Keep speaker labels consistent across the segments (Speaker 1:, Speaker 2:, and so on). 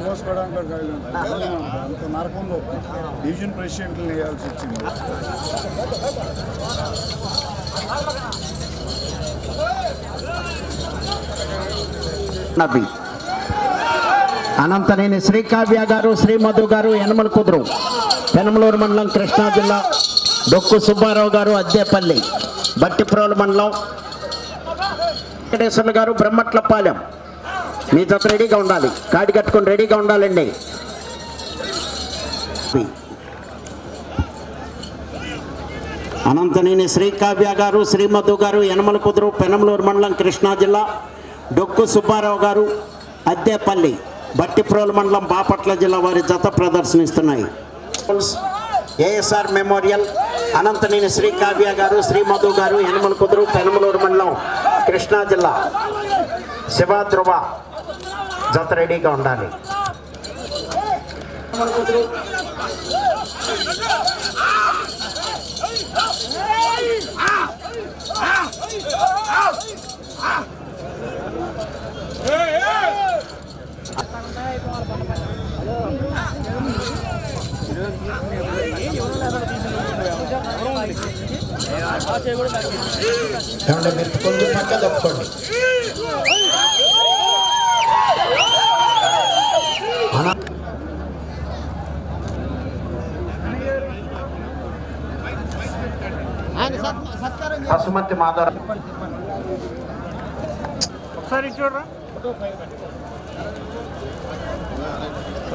Speaker 1: మోసుకోవడానికి అంత నరకంలో డివిజన్ ప్రెసిడెంట్లు వేయాల్సి వచ్చింది.
Speaker 2: అనంతనేని శ్రీకావ్య గారు, శ్రీ మధు గారు, యనమల కుదురు, పెనమలూరు మండలం, కృష్ణా జిల్లా. డొక్కు సుబ్బారావు గారు, అద్దేపల్లి, బట్టిప్రోలు మండలం. వెంకటేశ్వర్లు గారు, బ్రహ్మట్లపాలెం. మీ జత రెడీగా ఉండాలి, కాడి కట్టుకొని రెడీగా ఉండాలండి. అనంతనేని శ్రీకావ్య గారు, శ్రీ మధు గారు, యనమల కుదురు, పెనమలూరు మండలం, కృష్ణా జిల్లా. డొక్కు సుబ్బారావు గారు, అద్దేపల్లి, బట్టిప్రోలు మండలం, బాపట్ల జిల్లా వారి జత ప్రదర్శనిస్తున్నాయి. ఏఎస్ఆర్ మెమోరియల్ అనంతనేని శ్రీకావ్య గారు, శ్రీ మధు గారు, యనమల కుదురు, పెనమలూరు మండలం, కృష్ణా జిల్లా. శివ ధ్రువ జత రెడీగా ఉండాలి. కొంచెం పక్క తప్పుకోండి. పశుమతి మాధవ
Speaker 3: ఒకసారి చూడరా.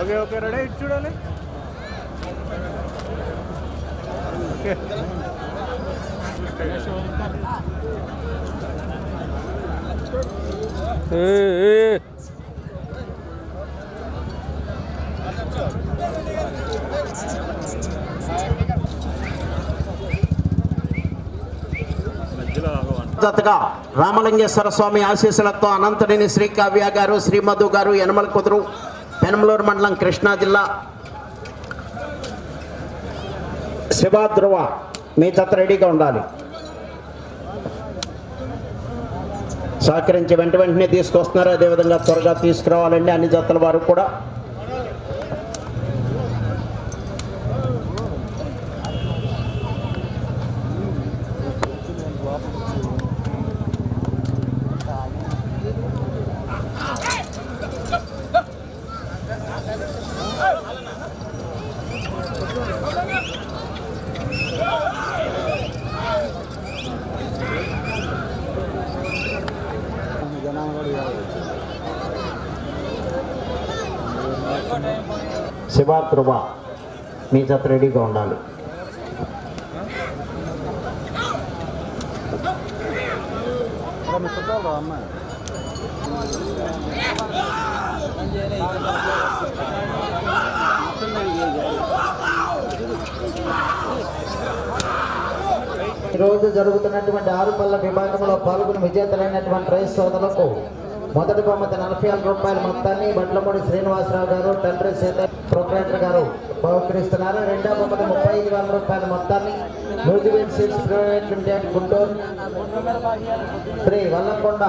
Speaker 3: ఓకే ఓకే రెడీ, ఇటు చూడాలి. జతగా రామలింగేశ్వర స్వామి ఆశీస్సులతో అనంతనేని శ్రీకావ్య గారు, శ్రీ మధు గారు, యనమల కుదురు, పెనమలూరు మండలం, కృష్ణా జిల్లా. శివ ధ్రువ మీ జత రెడీగా ఉండాలి. సహకరించి వెంటనే తీసుకొస్తున్నారు, అదేవిధంగా త్వరగా తీసుకురావాలండి అన్ని జతల వారు కూడా. శివ ధ్రువ మీ జత రెడీగా ఉండాలి. ఈరోజు జరుగుతున్నటువంటి 6 పళ్ళ విభాగంలో పాల్గొని విజేతలైనటువంటి రైతు సోదరులకు మొదటి బహుమతి 40,000 రూపాయల మొత్తాన్ని బండ్లమూడి శ్రీనివాసరావు గారు, తండ్రి సీత ప్రొపరేటర్ గారు బహుకరిస్తున్నారు. రెండవ బహుమతి 35,000 రూపాయల మొత్తాన్ని Nuziveedu seeds private limited, Guntur, Shri Vallankonda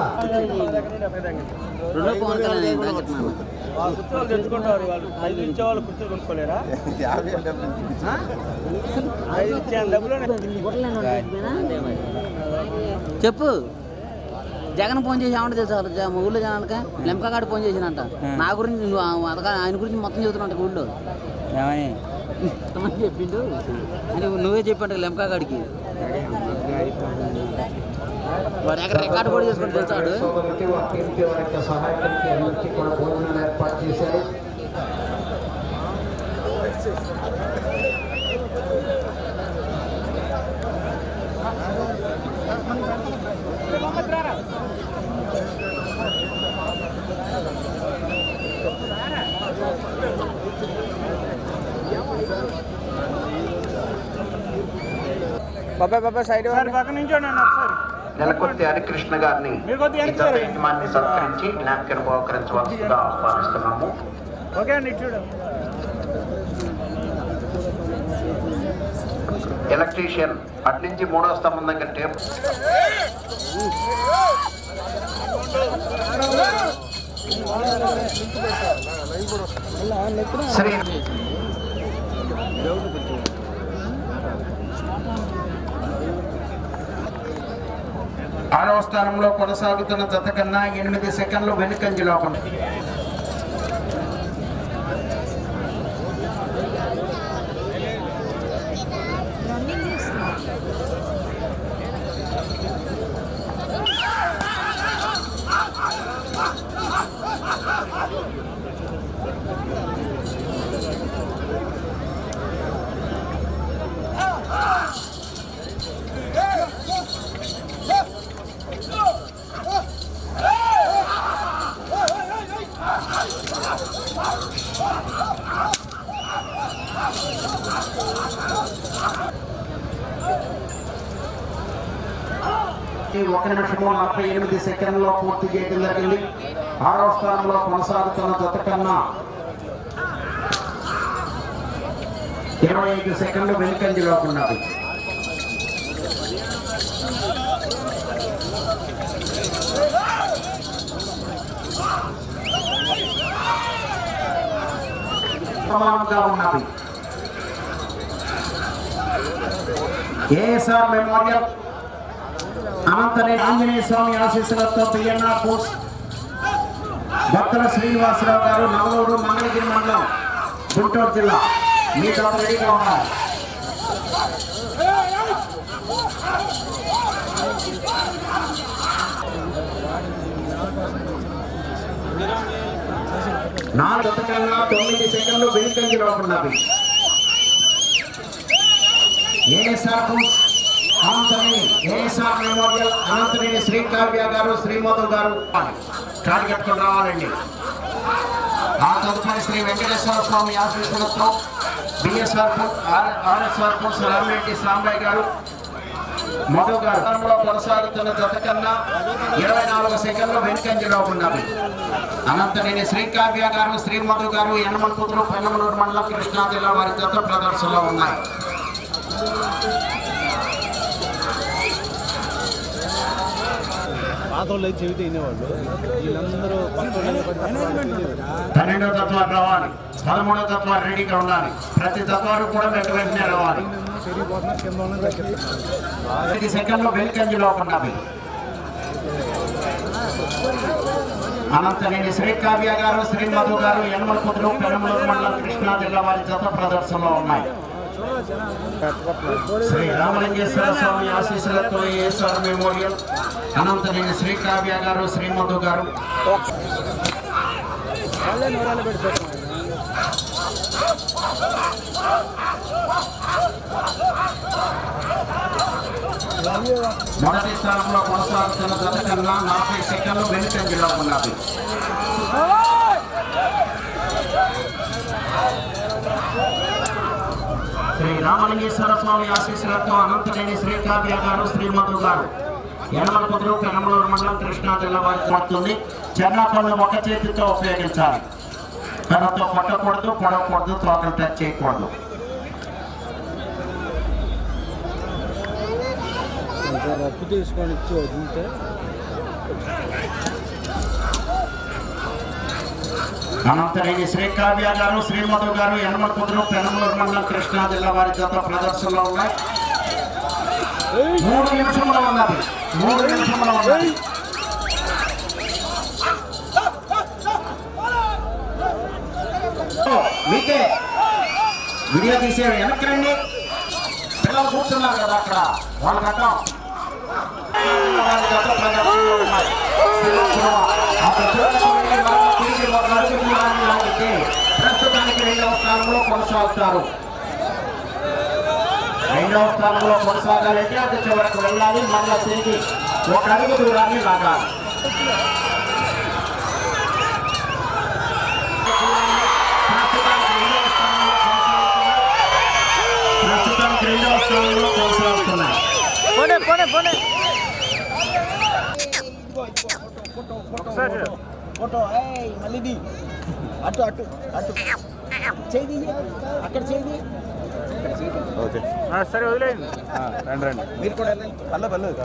Speaker 4: చెప్పు. జగన్ ఫోన్ చేసి ఏమంటే తెలుసా ఊళ్ళో జనాలక లెంకాడు ఫోన్ చేసినంట. నా గురించి నువ్వు ఆయన గురించి మొత్తం చెబుతున్నట్టు ఊళ్ళో చెప్పిండు అని నువ్వే చెప్పంట లెంకాడికి. వాడు ఎక్కడ రికార్డు కూడా చేసుకుని తెలుసాడు.
Speaker 2: నెలకొత్తి హరికృష్ణ గారిని సత్కరించి జ్ఞాపికను బహుకరించవలసిందిగా ఆహ్వానిస్తున్నాము. ఎలక్ట్రీషియన్ అట్నుంచి 3వ స్తంభం దగ్గర టేప్ శ్రీ 6వ స్థానంలో కొనసాగుతున్న జత కన్నా 8 సెకండ్లు వెనుకంజలో ఉంది. ఈ 1 నిమిషము 48 సెకండ్లో పూర్తి చేయడం జరిగింది. 6వ స్థానంలో కొనసాగుతున్న జత కన్నా 25 సెకండ్లు వెనుకంజలో ఉన్నది. సమానంగా ఉన్నది. ఏఎస్ఆర్ మెమోరియల్ అనంతనే ఆంజనేయ స్వామి ఆశీస్సులతో బిఎన్ఆర్ పోస్ట్ భక్తుల శ్రీనివాసరావు గారు నవలూరు మంగళగిరి మండలం గుంటూరు జిల్లా మీ తప్ప రెడీగా ఉన్నారు. నాలుగు 9 సెకండ్లు వెనుకంజలో ఉన్నది. ASR post ASR memorial Ananthaneni Sri Kavya గారు శ్రీమధు గారు కాడి కట్టుకుని రావాలండి. ఆ తదుపరి శ్రీ వెంకటేశ్వర స్వామి ఆశీస్సులతో ఆర్ఎస్ఆర్ పోస్ట్ రామిరెడ్డి సాంబయ్య గారు మధు గారు కొనసాగుతున్న జత కన్నా 24 సెకండ్లు వెనుకంజలో ఉన్నది. అనంతనేని శ్రీ కావ్య గారు శ్రీమధు గారు యనమలపుత్రు పెనమలూరు మండలం కృష్ణా జిల్లా వారి జత ప్రదర్శనలో ఉన్నాయి.
Speaker 5: పాతోళ్ళు అయితే చెబితే వినేవాళ్ళు, వీళ్ళందరూ
Speaker 2: 12వ తత్వాలు రావాలి, 13వ తత్వాలు రెడీగా ఉండాలి. ప్రతి తత్వాలు కూడా వెంటనే రావాలి. 5 సెకండ్లు వెనుకంజలో ఉన్నది. అనంతనేని శ్రీ కావ్య గారు శ్రీమధు గారు యనమలపుత్రు పెనమలూరు మండలం కృష్ణా జిల్లా వారి జత ప్రదర్శనలో ఉన్నాయి. శ్రీ రామలింగేశ్వర స్వామి ఆశీస్సులతో ఏఎస్ఆర్ మెమోరియల్ అనంతనేని శ్రీ కావ్య గారు శ్రీమధు గారు మొదటి స్థానంలో కొనసాగుతున్న జత కన్నా 40 సెకండ్లు వెనుకంజలో ఉన్నది. శ్రీ రామలింగేశ్వర స్వామి ఆశీస్సులతో అనంతనేని శ్రీ కావ్య గారు శ్రీమధు గారు యనమలపుత్రు పెనమలూరు మండలం కృష్ణా జిల్లా వారికి పడుతుంది. చెన్నాపళ్ళు ఒక చేతితో ఉపయోగించాలి. కర్రతో కొట్టకూడదు, పొడవకూడదు, తోకలు టచ్ చేయకూడదు.
Speaker 5: రప్పు తీసుకొని ఇచ్చి వదిలితే
Speaker 2: అనంతరేని శ్రీ కావ్య గారు శ్రీమధు గారు యనమలపుత్రు పెనమలూరు మండలం కృష్ణా జిల్లా వారి జత ప్రదర్శనలో ఉన్నాయి. 3 నిమిషంలో ఉన్నది. 3 నిమిషంలో ఉన్నది. మీకే వీడియో తీసే వెనక్కి రండి. పిల్లలు కూర్చున్నారు కదా అక్కడ, వాళ్ళ గతం ప్రస్తుతానికి 2వ స్థానంలో కొనసాగుతారు. 2వ స్థానంలో కొనసాగాలంటే అది చివరకు వెళ్ళాలి. మళ్ళా తిరిగి 1 అడుగు దూరాన్ని లాగాలి. ప్రస్తుతానికి 2వ స్థానంలో కొనసాగుతున్నాయి.
Speaker 5: ఫోటో మళ్ళీ అటు అటు అటు చేయి, అక్కడ చేయి. ఓకే సరే వదిలేయండి. రండి రండి, మీరు కూడా వెళ్ళండి. పర్లేదు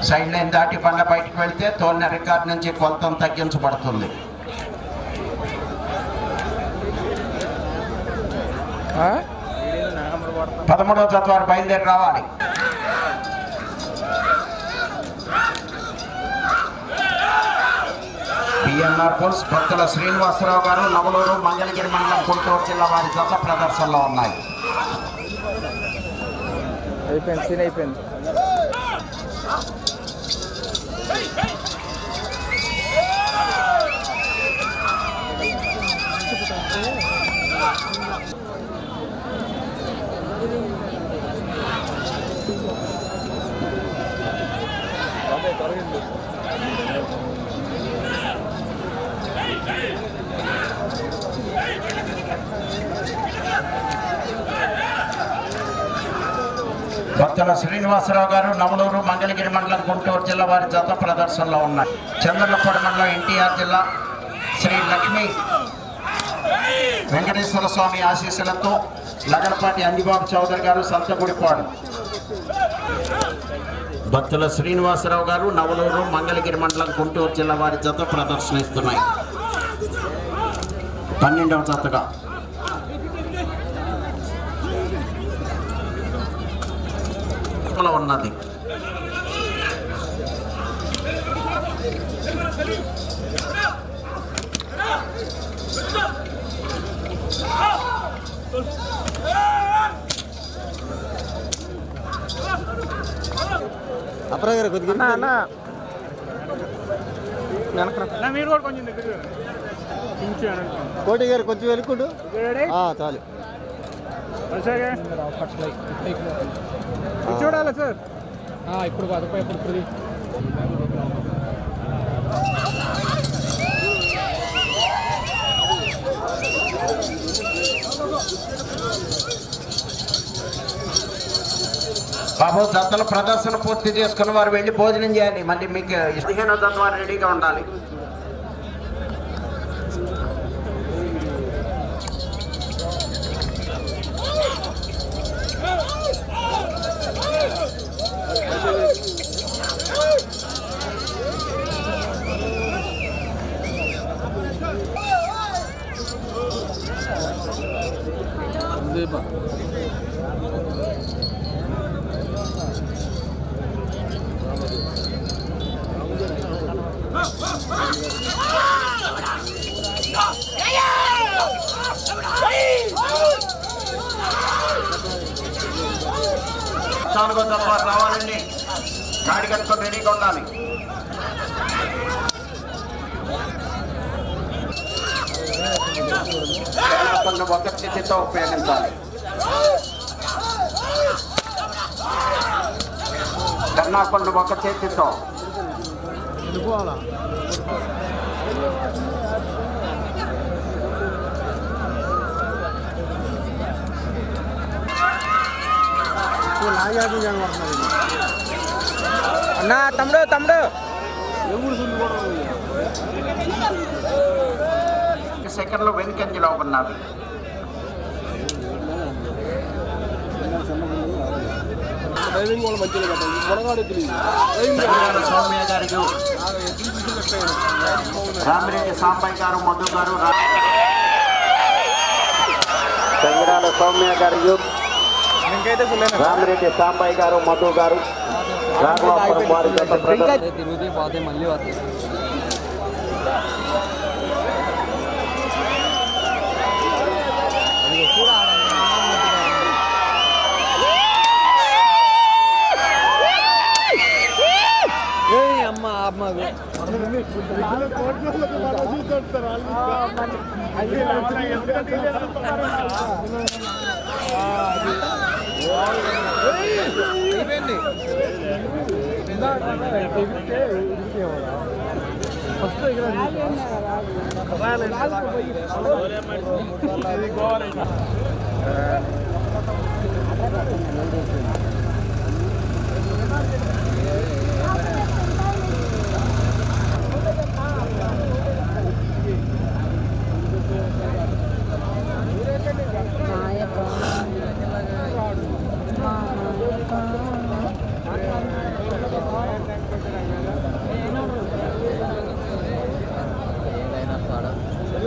Speaker 2: సైడ్ లైన్ దాటి బండ బయటకు వెళ్తే తోలిన రికార్డ్ నుంచి కొలతం తగ్గించబడుతుంది. పదమూడవ జత వారు బయలుదేరి రావాలి. పిఎన్ఆర్ బుల్స్ భక్తుల శ్రీనివాసరావు గారు నవలూరు మంగళగిరి మండలం గుంటూరు జిల్లా వారి జత ప్రదర్శనలో ఉన్నాయి.
Speaker 5: అయిపోయింది.
Speaker 2: భక్తుల శ్రీనివాసరావు గారు నవలూరు మంగళగిరి మండలం గుంటూరు జిల్లా వారి జత ప్రదర్శనలో ఉన్నాయి. చంద్రలపూడి మండలం ఎన్టీఆర్ జిల్లా శ్రీ లక్ష్మీ వెంకటేశ్వర స్వామి ఆశీస్సులతో లగడపాటి అంజిబాబు చౌదరి గారు సంతగుడిపాడు. భక్తుల శ్రీనివాసరావు గారు నవలూరు మంగళగిరి మండలం గుంటూరు జిల్లా వారి జత ప్రదర్శనిస్తున్నాయి. 12వ జతగా ఉన్నది.
Speaker 5: అప్రగారు కొద్దిగా మీరు కూడా కొంచెం దగ్గర కోటి గారు కొంచెం వెనుకుండు చాలు చూడాలి సార్. ఇప్పుడు ఇప్పుడు
Speaker 2: బాబు జతల ప్రదర్శన పూర్తి చేసుకున్న వారు వెళ్ళి భోజనం చేయాలి. మళ్ళీ మీకు 15వ జత వారు రెడీగా ఉండాలి. నాలుగో జత వారు రావాలండి. గాడి కట్టుకొని రెడీగా ఉండాలి. ఒక చేతితో ఉపయోగించాలి. కర్ణాపండు ఒక చేతితో
Speaker 5: అన్నా తమ్ముడు
Speaker 2: సెకండ్లో వెనుకంజలో ఉన్నది. సౌమ్య గారు, రామిరెడ్డి సాంబయ్య గారు, మధు గారు, సంగరాల సౌమ్య గారు, రామిరెడ్డి సాంబయ్య గారు, మధు గారు, రాఘవాపురం వారి జత
Speaker 5: మళ్ళీ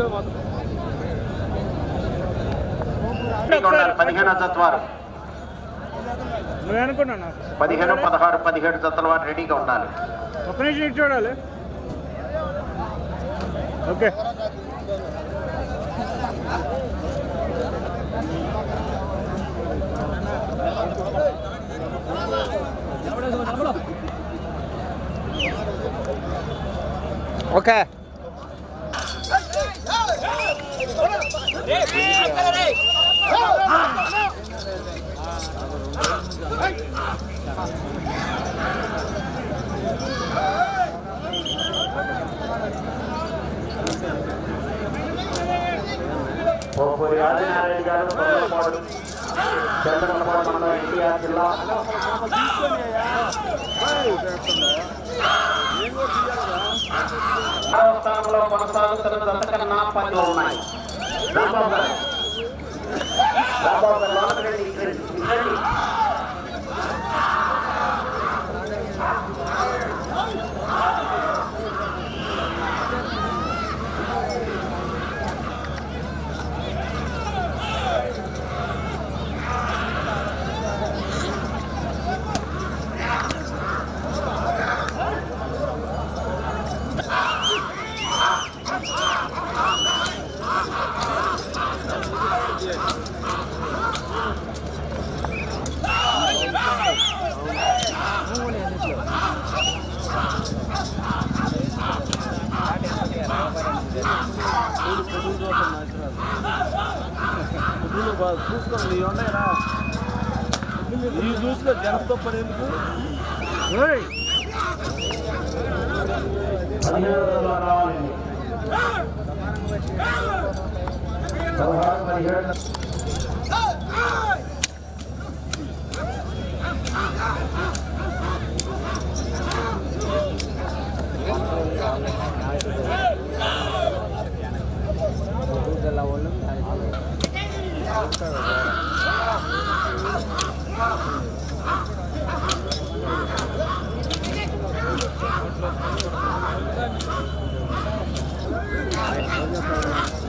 Speaker 2: 15 జత వారు 15, 16, 17 జతల వారు రెడీగా ఉండాలి.
Speaker 6: ఒక నిమిషం ఇటు చూడాలి. ఓకే
Speaker 5: ఓకే
Speaker 2: పోపూరి ఆదినారాయణ గారు కొల్లపాడు చంద్రపాడు మండలం ఎన్టీఆర్ జిల్లా. ఆరవ స్థానంలో కొనసాగుతున్న జత కన్నా పనులు ఉన్నాయి. రాంబాబు గారు లోపలికి రండి, ఇక్కడండి.
Speaker 5: చూసుకోండి ఉన్నాయిరా ఈ చూసుకో జనంతో పని ఎందుకు.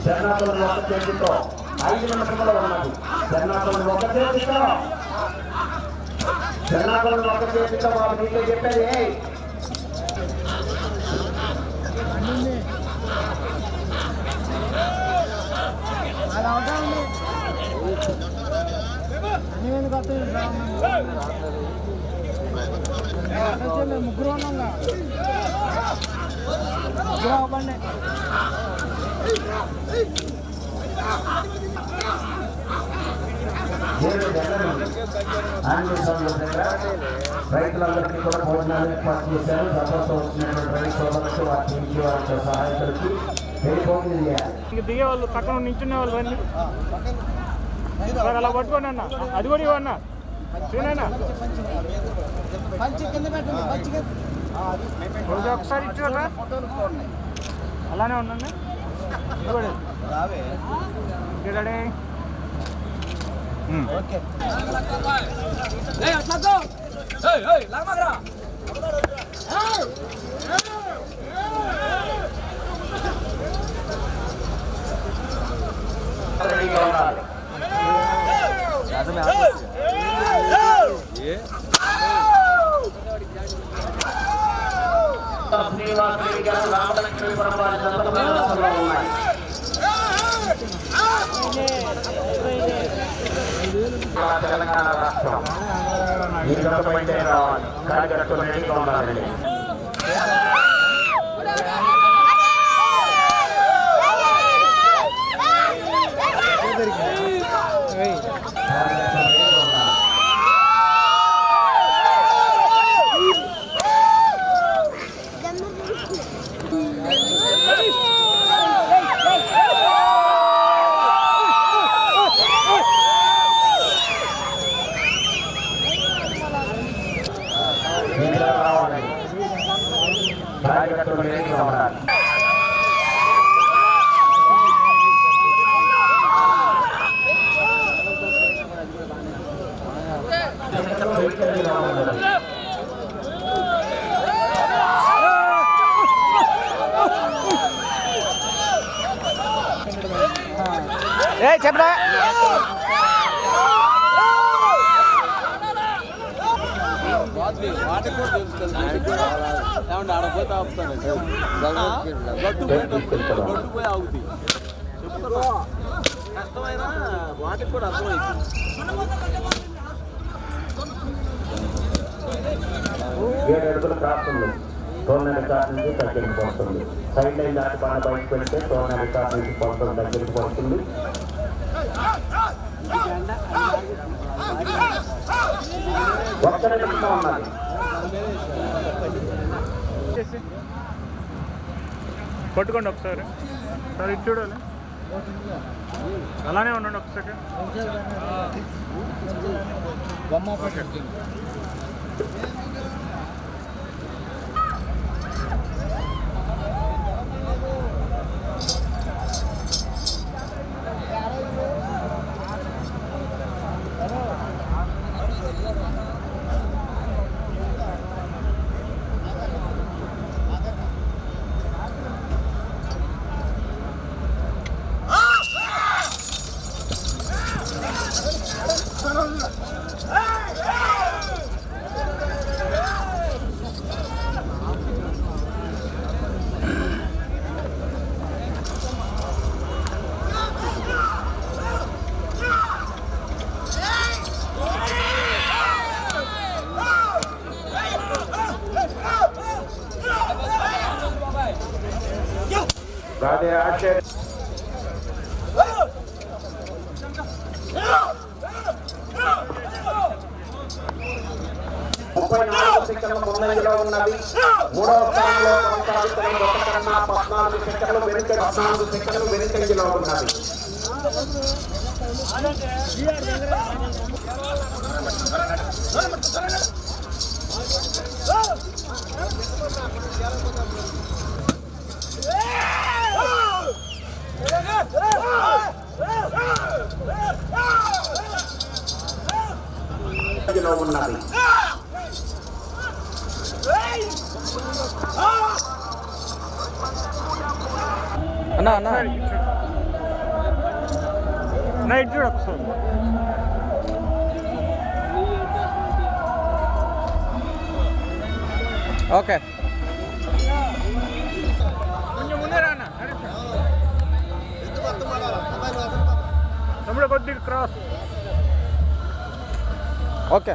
Speaker 2: జగన్నాథుని ఒక చేతితో 5 నిమిషంలో ఉన్నది. జగన్నాథుని ఒక చేతితో వాళ్ళు మీతో చెప్పేది
Speaker 6: ముగ్గురు ఉన్నాగా బండి
Speaker 2: రైతులందరికీ కూడా భోజనాలు ఏర్పాటు చేశారు. సభతో వచ్చినటువంటి రైతు సోదరులకు వారి ఇంటి వారి సహాయకులకి వెళ్ళిపోతుంది.
Speaker 6: దిగే వాళ్ళు పక్కన నించునే వాళ్ళు బండి అలా పట్టుకోండి అన్న. అది కూడా ఇవ్వన్నా చూడన్నా ఒకసారి ఇచ్చుకోరా. అలానే ఉండండి.
Speaker 2: శ్రీనివాస్ రెడ్డి గారు రామలక్ష్మీపురం వారి జతలో ఉన్నాయి. తెలంగాణ రాష్ట్రం ఈ జత బయట రావాలి. కార్యకర్తలు రెడీగా ఉండాలండి.
Speaker 5: చెప్పరా ఆడపోతే ఆపుతాను పోయి ఆగుతాయి కష్టమైన వాటికి కూడా అర్థమైంది.
Speaker 3: 7 అడుగుల ప్రాప్తుంది టోర్నమెంట్ రికార్డ్ నుంచి దగ్గరికి పడుతుంది. సైడ్ లైన్ దాటి బాగా బయటకు వెళ్తే టోర్నమెంట్ రికార్డ్ నుంచి పడుతుంది దగ్గరికి పడుతుంది. ఒక్క నిమిషం ఉన్నది.
Speaker 6: పట్టుకోండి ఒకసారి సార్ ఇది చూడాలి అలానే ఉండండి ఒకసారి
Speaker 3: రాధే ఆచార్య 34 సెకండ్ల ముందంజలో ఉన్నవి. 3వ స్థానంలో కొనసాగుతున్న 1 కన్నా 14 సెకండ్లు వెనుకంజలో ఉన్నవి. ఉన్నది
Speaker 5: అన్నా అన్నా
Speaker 6: నైట్ చూడు ఒకసారి
Speaker 5: ఓకే
Speaker 6: కొంచెం ముందే రానా తమ్ముడు కొద్దిగా క్రాస్
Speaker 5: ఓకే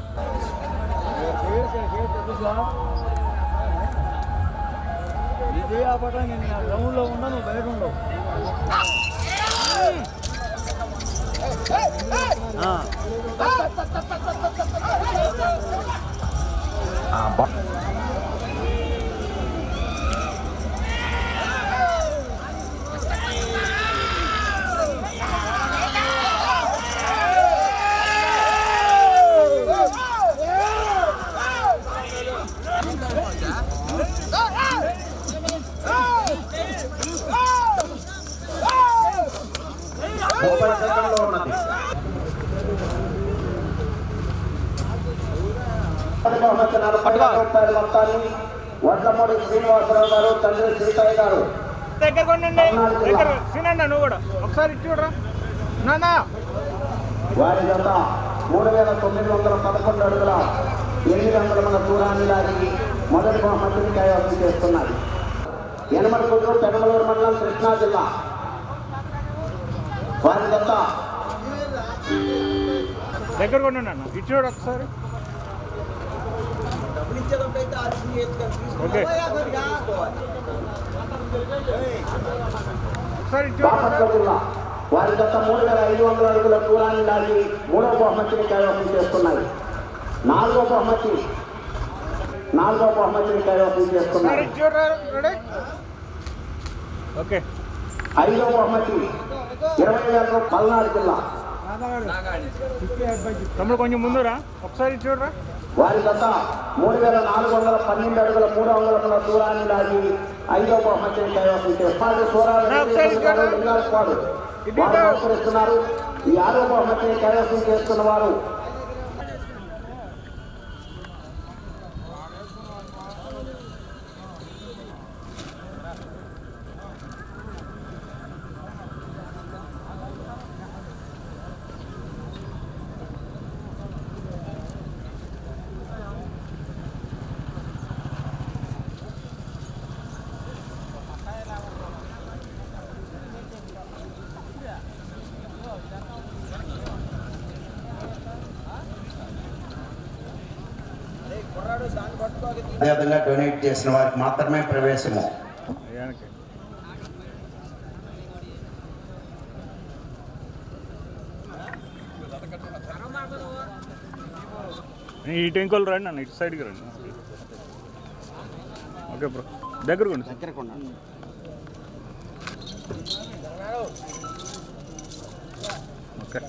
Speaker 1: ఇదే ఆపట నేను గ్రౌండ్లో ఉన్నా నువ్వు బయట ఉండవు
Speaker 3: వడ్లమూడి శ్రీనివాసరావు గారు, తండ్రి శ్రీకాయ గారు.
Speaker 6: దగ్గర కొండండి దగ్గర తినండి నువ్వు కూడా ఒకసారి చూడరా నాన్న.
Speaker 3: వారి జత 3911 అడుగుల 800 దూరాన్ని లాగి మొదటి బహుమతిని కైవసం చేస్తున్నారు. యనమలపురం పెనమలూరు మండలం కృష్ణా జిల్లా. వారి జత
Speaker 6: దగ్గర కొండండి అన్న ఇటు చూడు ఒకసారి. ఓకే ఒకసారి ఇటు
Speaker 3: బాపట్ల జిల్లా. వారి జత 3500 అడుగుల దూరాన్ని లాగి 3వ బహుమతిని కైవసం చేస్తున్నాయి. 4వ బహుమతిని కైవసం చేస్తున్నారు.
Speaker 6: చూడరా రెడీ ఓకే.
Speaker 3: 5వ బహుమతి 20,000 పల్నాడు జిల్లా.
Speaker 6: తమ్ముడు కొంచెం ముందురా ఒకసారి చూడరా.
Speaker 3: వారి జత 3412 అడుగుల 3 అంగుళముల దూరాన్ని లాగి 5వ బహుమతిని కైవసం చేస్తున్నారు. ఈ 6వ బహుమతిని కైవసం చేస్తున్న వారు
Speaker 2: అదేవిధంగా డొనేట్ చేసిన వారికి మాత్రమే ప్రవేశము.
Speaker 6: ఈ టెంకోలు రండి అన్న, ఇటు సైడ్కి రండి. ఓకే బ్రో, దగ్గరకు ఓకే.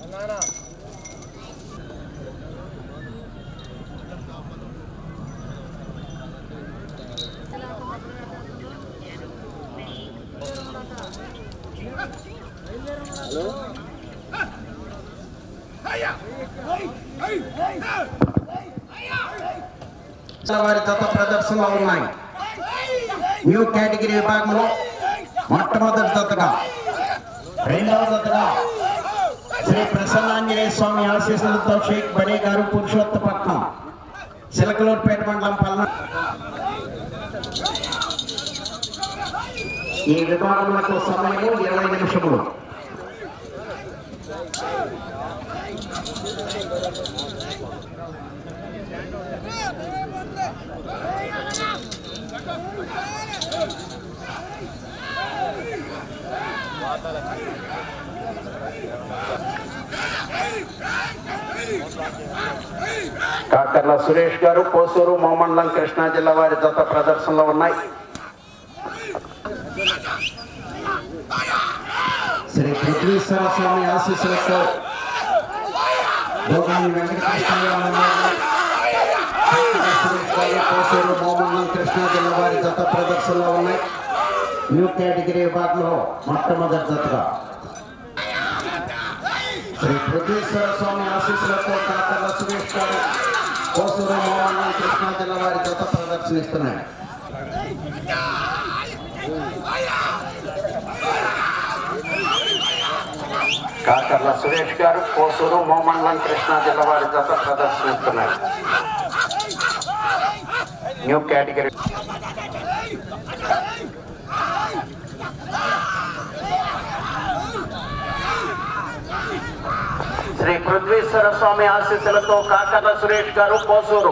Speaker 2: వారి జత ప్రదర్శనలో ఉన్నాయి. న్యూ కేటగిరీ విభాగంలో మొట్టమొదటి జతగా, రెండవ జతగా శ్రీ ప్రసన్నాంజనేయ స్వామి ఆశీస్సులతో షేక్ బడే గారు పురుషోత్తపట్నం చిలకలూరుపేట మండలం పల్నాడు. ఈ విభాగంలో సమయం 20 నిమిషములు. కాకర్ల సురేష్ గారు కోసూరు మోమండలం కృష్ణా జిల్లా వారి జత ప్రదర్శనలో ఉన్నాయి. శ్రీ పృథ్వీశ్వర స్వామి ఆశీస్సులతో కోసూరు మోమండలం కృష్ణా జిల్లా వారి జత ప్రదర్శనలో ఉన్నాయి. న్యూ కేటగిరీ విభాగంలో మొట్టమొదటి జతగా శ్రీ పృథ్వీశ్వర స్వామి ఆశీస్సులతో కాకర్ల సురేష్ గారు కోసూరు మోమండలం కృష్ణా జిల్లా వారి జత ప్రదర్శనిస్తున్నాయి. కాకర్ల సురేష్ గారు కోసూరు మోమండలం కృష్ణా జిల్లా వారి జత ప్రదర్శనిస్తున్నారు. న్యూ కేటగిరీ శ్రీ పృథ్వీశ్వర స్వామి ఆశీస్సులతో కాకర్ల సురేష్ గారు కోసూరు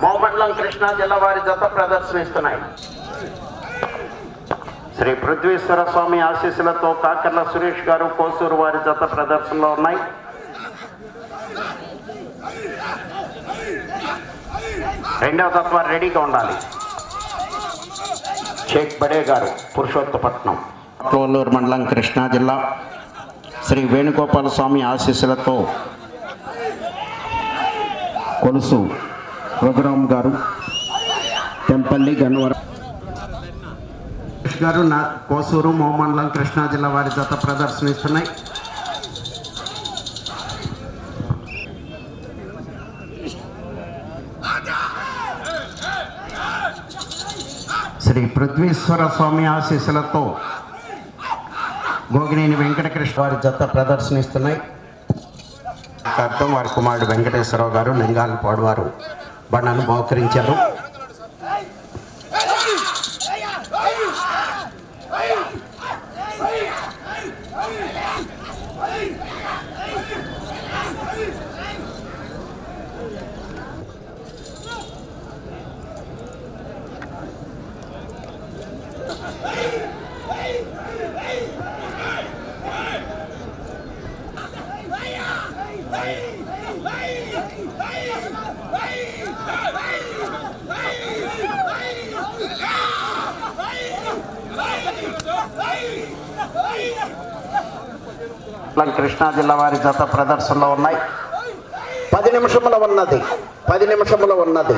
Speaker 2: మోమండలం కృష్ణా జిల్లా వారి జత ప్రదర్శనిస్తున్నాయి. శ్రీ పృథ్వీశ్వర స్వామి ఆశీస్సులతో కాకర్ల సురేష్ గారు కోసూరు వారి జత ప్రదర్శనలో ఉన్నాయి. రెండవ జత వారు రెడీగా ఉండాలి. షేక్ బడే గారు పురుషోత్తపట్నం కోలూరు మండలం కృష్ణా జిల్లా శ్రీ వేణుగోపాల స్వామి ఆశీస్సులతో కొలుసు రఘురామ్ గారు తెంపల్లి గన్నవరం గారు కోసూరు మోమండలం కృష్ణా జిల్లా వారి జత ప్రదర్శనిస్తున్నాయి. శ్రీ పృథ్వీశ్వర స్వామి ఆశీస్సులతో గోగినేని వెంకటకృష్ణ వారి జత ప్రదర్శనిస్తున్నాయి. అర్థం వారి కుమారుడు వెంకటేశ్వరరావు గారు లింగాలపాడు వారు బండను బహుకరించారు. కృష్ణా జిల్లా వారి జత ప్రదర్శనలో ఉన్నాయి. 10 నిమిషముల ఉన్నది.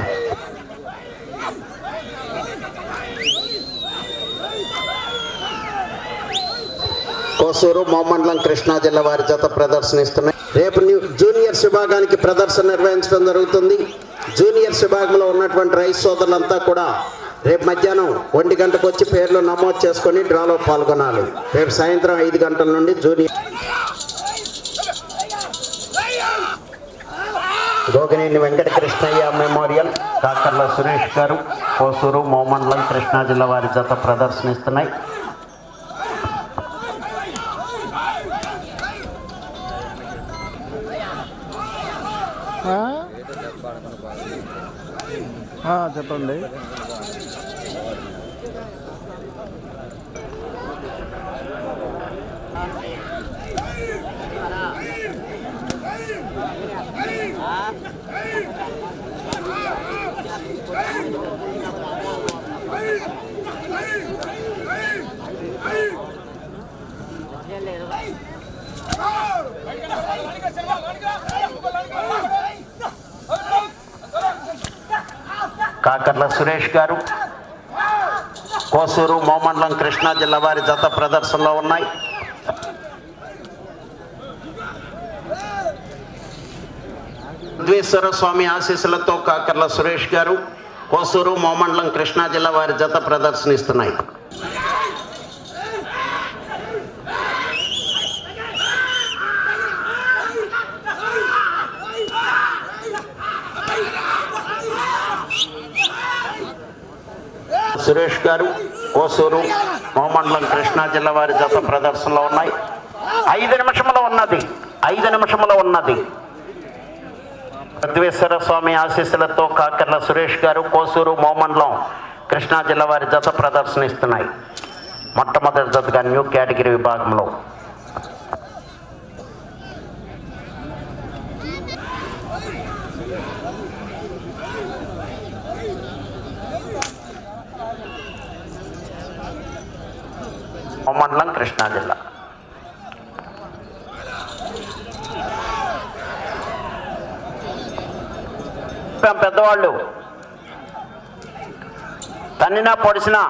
Speaker 2: కోసూరు మోమండలం కృష్ణా జిల్లా వారి జత ప్రదర్శనిస్తున్నాయి. రేపు జూనియర్స్ విభాగానికి ప్రదర్శన నిర్వహించడం జరుగుతుంది. జూనియర్స్ విభాగంలో ఉన్నటువంటి రైతు సోదరులంతా కూడా రేపు మధ్యాహ్నం 1 గంటకు వచ్చి పేర్లు నమోదు చేసుకొని డ్రాలో పాల్గొనాలి. రేపు సాయంత్రం 5 గంటల నుండి జూనియర్ గోగినేని వెంకటకృష్ణయ్య మెమోరియల్ కాకర్ల సురేష్ గారు కోసూరు మోమండలం కృష్ణా జిల్లా వారి జత ప్రదర్శనిస్తున్నాయి.
Speaker 1: చెప్పండి.
Speaker 2: కాకర్ల సురేష్ గారు, కోసూరు మోమండలం కృష్ణా జిల్లా వారి జత ప్రదర్శనలో ఉన్నాయి. పృథ్వీశ్వర స్వామి ఆశీస్సులతో కాకర్ల సురేష్ గారు, కోసూరు మోమండలం కృష్ణా జిల్లా వారి జత ప్రదర్శనిస్తున్నాయి. సురేష్ గారు, కోసూరు మోమండలం కృష్ణా జిల్లా వారి జత ప్రదర్శనలో ఉన్నాయి. 5 నిమిషంలో ఉన్నది. పృథ్వీశ్వర స్వామి ఆశీస్సులతో కాకర్ల సురేష్ గారు, కోసూరు మోమండలం కృష్ణా జిల్లా వారి జత ప్రదర్శనిస్తున్నాయి. మొట్టమొదటి జతగా న్యూ కేటగిరీ విభాగంలో మోమండలం కృష్ణా జిల్లా. పెద్దవాళ్ళు తన్నినా పొడిసినా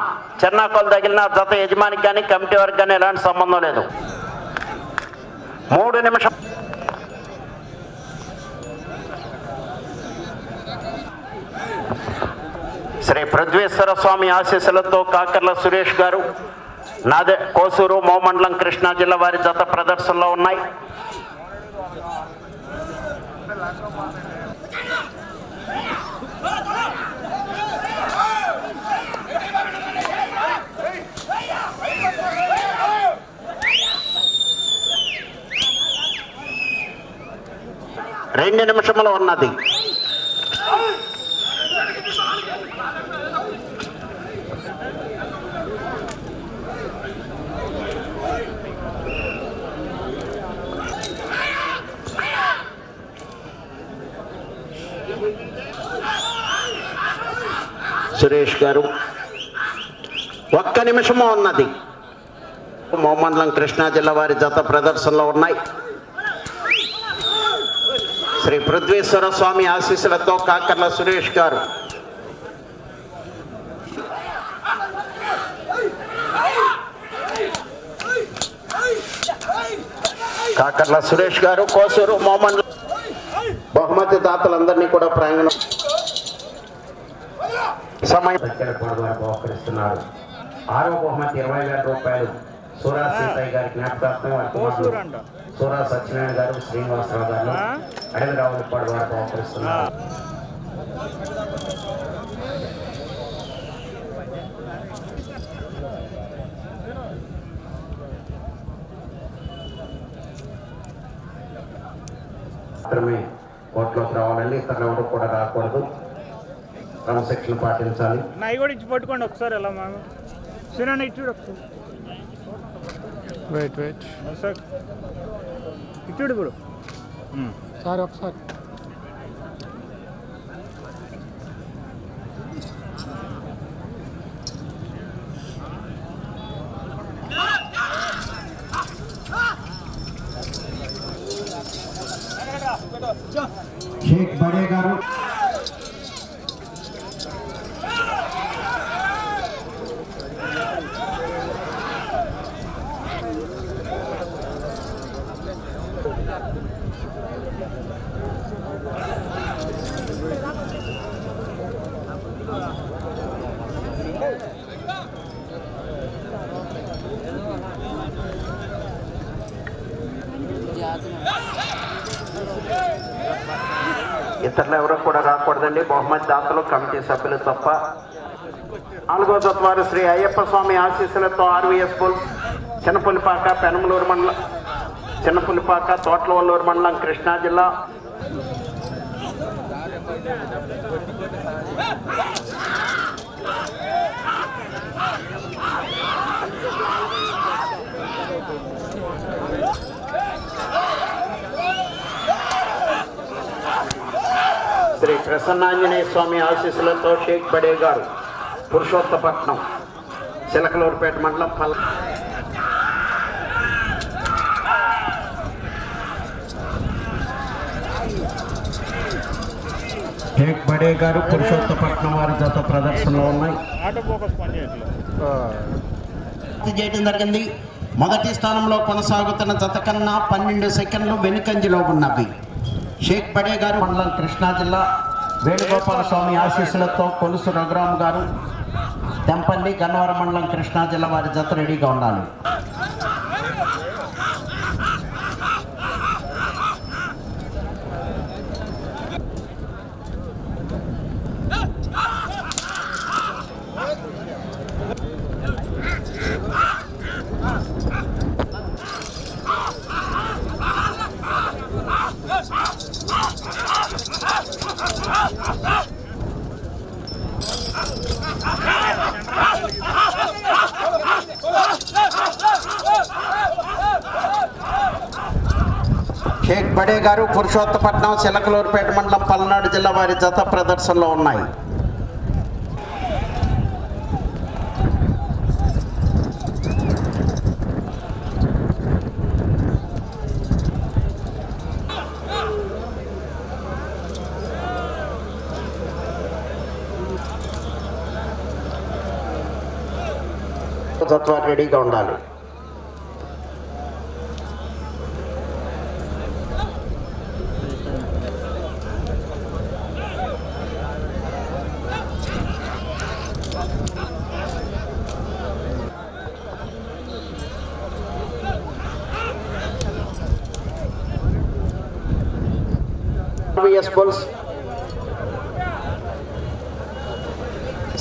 Speaker 2: చెన్నాకోలు తగిలిన జత యజమానికి కానీ కమిటీ వారికి కానీ ఎలాంటి సంబంధం లేదు. 3 నిమిషం. శ్రీ పృథ్వీశ్వర స్వామి ఆశీస్సులతో కాకర్ల సురేష్ గారు, కోసూరు మోమండలం కృష్ణా జిల్లా వారి జత ప్రదర్శనలో ఉన్నాయి. రెండు నిమిషంలో ఉన్నది. సురేష్ గారు 1 నిమిషము ఉన్నది. మోమండలం కృష్ణా జిల్లా వారి జత ప్రదర్శనలో ఉన్నాయి. శ్రీ పృథ్వీశ్వర స్వామి ఆశీస్సులతో కాకర్ల సురేష్ గారు, కోసూరు మోమండలం బహుమతి దాతలందరినీ కూడా ప్రాంగణం సమయం బహుకరిస్తున్నారు. 6వ బహుమతి 20,000 రూపాయలు సూరా సీతయ్య గారి జ్ఞాపకార్థం సూరా సత్యనారాయణ గారు, శ్రీనివాసరావు గారు, అడవి రావులపాడు వారు బహుకరిస్తున్నారు. మాత్రమే కోర్టులోకి రావాలండి, ఇతరులు ఎవరు కూడా రాకూడదు. క్రమశిక్షణ పాటించాలి.
Speaker 6: నాయి కూడా ఇచ్చి పట్టుకోండి ఒకసారి. ఎలా మా సినిమా ఇచ్చుడు ఒకసారి. వెయిట్ సార్ ఇచ్చుడు ఇప్పుడు సార్ ఒకసారి.
Speaker 3: షేక్ బడే గారు,
Speaker 2: ఇతరులు ఎవరు కూడా రాకూడదండి. బహుమతి దాతలు కమిటీ సభ్యులు తప్ప. 4వ జత వారు శ్రీ అయ్యప్ప స్వామి ఆశీస్సులతో ఆర్వీఎస్ పుల్ చిన్నపులిపాక పెనమలూరు మండలం, చిన్నపులిపాక తోట్లవల్లూరు మండలం కృష్ణా జిల్లా శ్రీ ప్రసన్నాంజనేయ స్వామి ఆశీస్సులతో షేక్ బడే గారు పురుషోత్తపట్నం చిలకలూరుపేట మండలం షేక్ బడే గారు పురుషోత్తపట్నం వారి జత ప్రదర్శనలో ఉన్నాయి. చేయడం జరిగింది. మొదటి స్థానంలో కొనసాగుతున్న జత కన్నా 12 సెకండ్లు వెనుకంజలో ఉన్నవి. షేక్ బడే గారు మండలం కృష్ణా జిల్లా వేణుగోపాల స్వామి ఆశీస్సులతో కొలుసు రఘురామ్ గారు తెంపల్లి గన్నవరం మండలం కృష్ణా జిల్లా వారి జత రెడీగా ఉండాలి. షేక్ బడే గారు పురుషోత్తపట్నం చిలకలూరుపేట మండలం పల్నాడు జిల్లా వారి జత ప్రదర్శనలో ఉన్నాయి. జత రెడీగా ఉండాలి.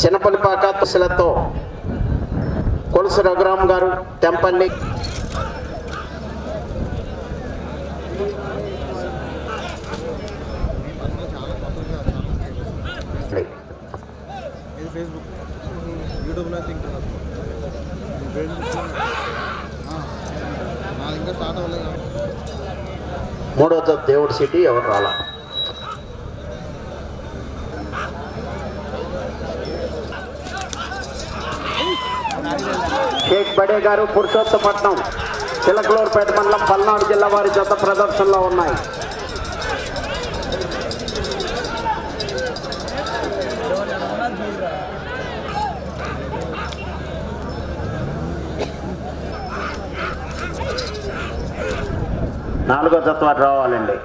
Speaker 2: చిన్నపల్లిపాక తులసిలతో కొలుసు రఘురామ్ గారు తెంపల్లి మూడో దేవుడి సిటీ ఎవరు రాలా. షేక్ బడే గారు పురుషోత్తపట్నం చిలకలూరుపేట మండలం పల్నాడు జిల్లా వారి జత ప్రదర్శనలో ఉన్నాయి. నాలుగో జత వారు రావాలండి.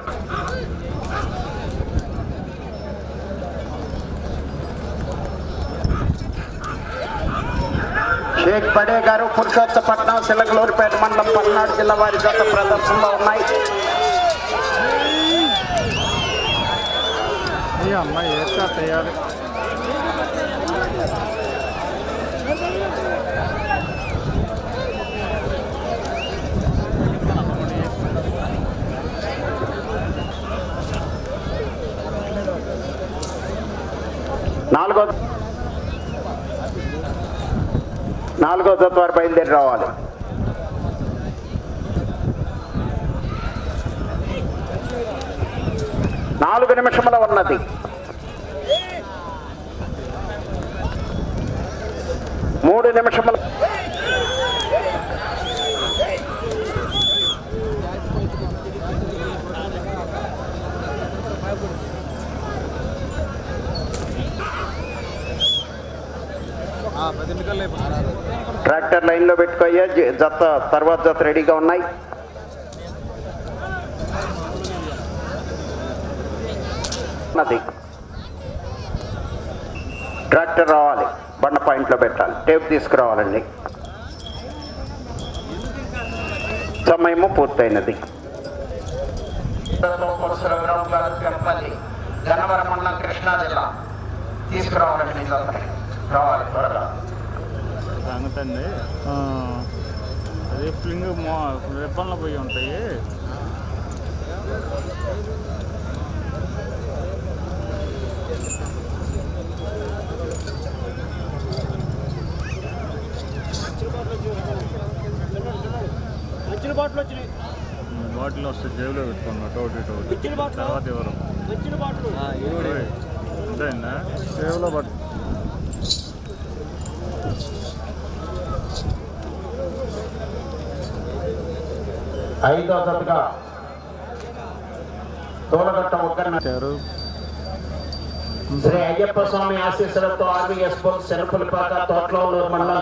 Speaker 2: షేక్ బడే గారు పురుషోత్తపట్నం చిలకలూరుపేట మండలం పల్నాడు జిల్లా వారి జత ప్రదర్శనలో ఉన్నాయి. నాలుగో జత వారు బయలుదేరి రావాలి. నాలుగు నిమిషముల ఉన్నది. మూడు నిమిషముల ట్రాక్టర్ లైన్ లో పెట్టుకోయ్యా. జత తర్వాత జత రెడీగా ఉన్నాయి. ట్రాక్టర్ రావాలి. బండ పాయింట్ లో పెట్టాలి. టేప్ తీసుకురావాలండి. సమయము పూర్తయినది. గన్నవరం మండలం కృష్ణా జిల్లా తీసుకురావాలండి. రావాలి త్వరగా.
Speaker 6: సంగతండి అదే ఫ్లింగ్ రిబ్బన్లో పోయి ఉంటాయి. బాటిల్ వస్తే జేబులో పెట్టుకున్నా ఒకటి తర్వాత ఎవరు అంతేనా జేబులో పట్టు.
Speaker 2: ఐదో జతగా తోలగట్ట ఒక్కరు శ్రీ అయ్యప్ప స్వామి ఆశీస్సులతో ఆర్వీఎస్ బుల్స్ శనపులిపాక తోటలో మండలం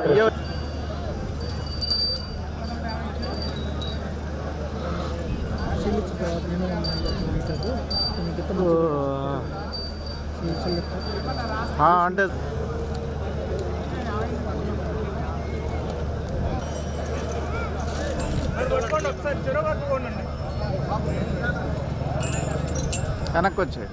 Speaker 6: అంటే వెనక్కి వచ్చాయి.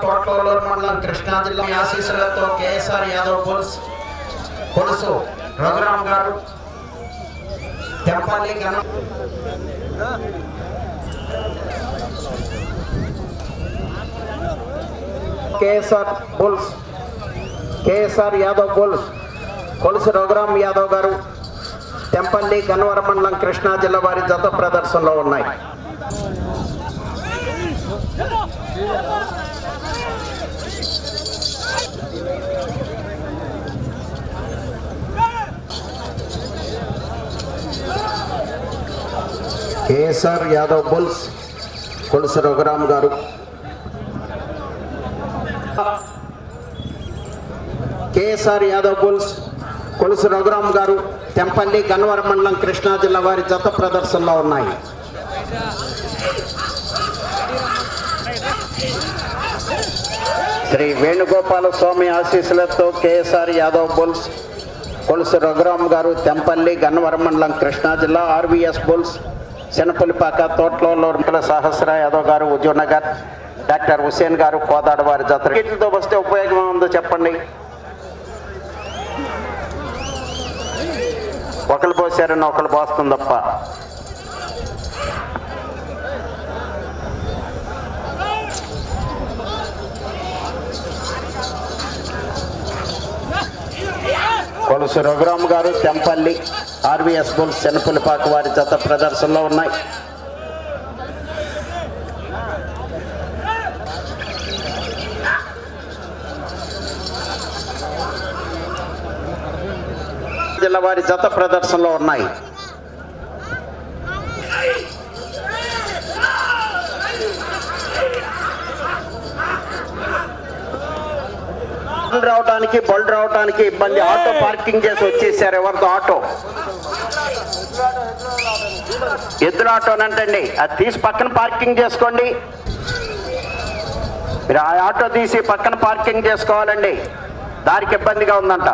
Speaker 2: తోటలో మండలం కృష్ణా జిల్లా ఆశీస్సులతో కేఎస్ఆర్ యాదవ్ బుల్స్ కొలుసు రఘురామ్ గారు తెంపల్లి కేఎస్ఆర్ యాదవ్ బుల్స్ కొలుసు రఘురామ్ యాదవ్ గారు తెంపల్లి గన్నవరం మండలం కృష్ణా జిల్లా వారి జత ప్రదర్శనలో ఉన్నాయి. కేఎస్ఆర్ యాదవ్ బుల్స్ కొలుసు రఘురామ్ గారు కేఎస్ఆర్ యాదవ్ బుల్స్ కొలుసు రఘురామ్ గారు తెంపల్లి గన్నవరం మండలం కృష్ణా జిల్లా వారి జత ప్రదర్శనలో ఉన్నాయి. శ్రీ వేణుగోపాల స్వామి ఆశీస్సులతో కేఎస్ఆర్ యాదవ్ బుల్స్ కొలుసు రఘురామ్ గారు తెంపల్లి గన్నవరం మండలం కృష్ణా జిల్లా ఆర్వీఎస్ బుల్స్ శనపులిపాక తోటలో సహస్ర యాదవ్ గారు హుజూర్నగర్ డాక్టర్ హుసేన్ గారు కోదాడ వారి జాతర వీటితో వస్తే ఉపయోగం ఉందో చెప్పండి. ఒకరు పోసారని ఒకరు పోస్తుంది తప్ప. కొలుసు రఘురామ్ గారు తెంపల్లి ఆర్వీఎస్ బుల్స్ శనపులిపాక వారి జత ప్రదర్శనలో ఉన్నాయి. జిల్లా వారి జత ప్రదర్శనలో ఉన్నాయి. రావడానికి బళ్ళు రావడానికి ఇబ్బంది. ఆటో పార్కింగ్ చేసి వచ్చేసారు. ఎవరితో ఆటో ఎద్దుల ఆటోనంటండి. అది తీసి పక్కన పార్కింగ్ చేసుకోండి. మీరు ఆ ఆటో తీసి పక్కన పార్కింగ్ చేసుకోవాలండి. దారికి ఇబ్బందిగా ఉందంట.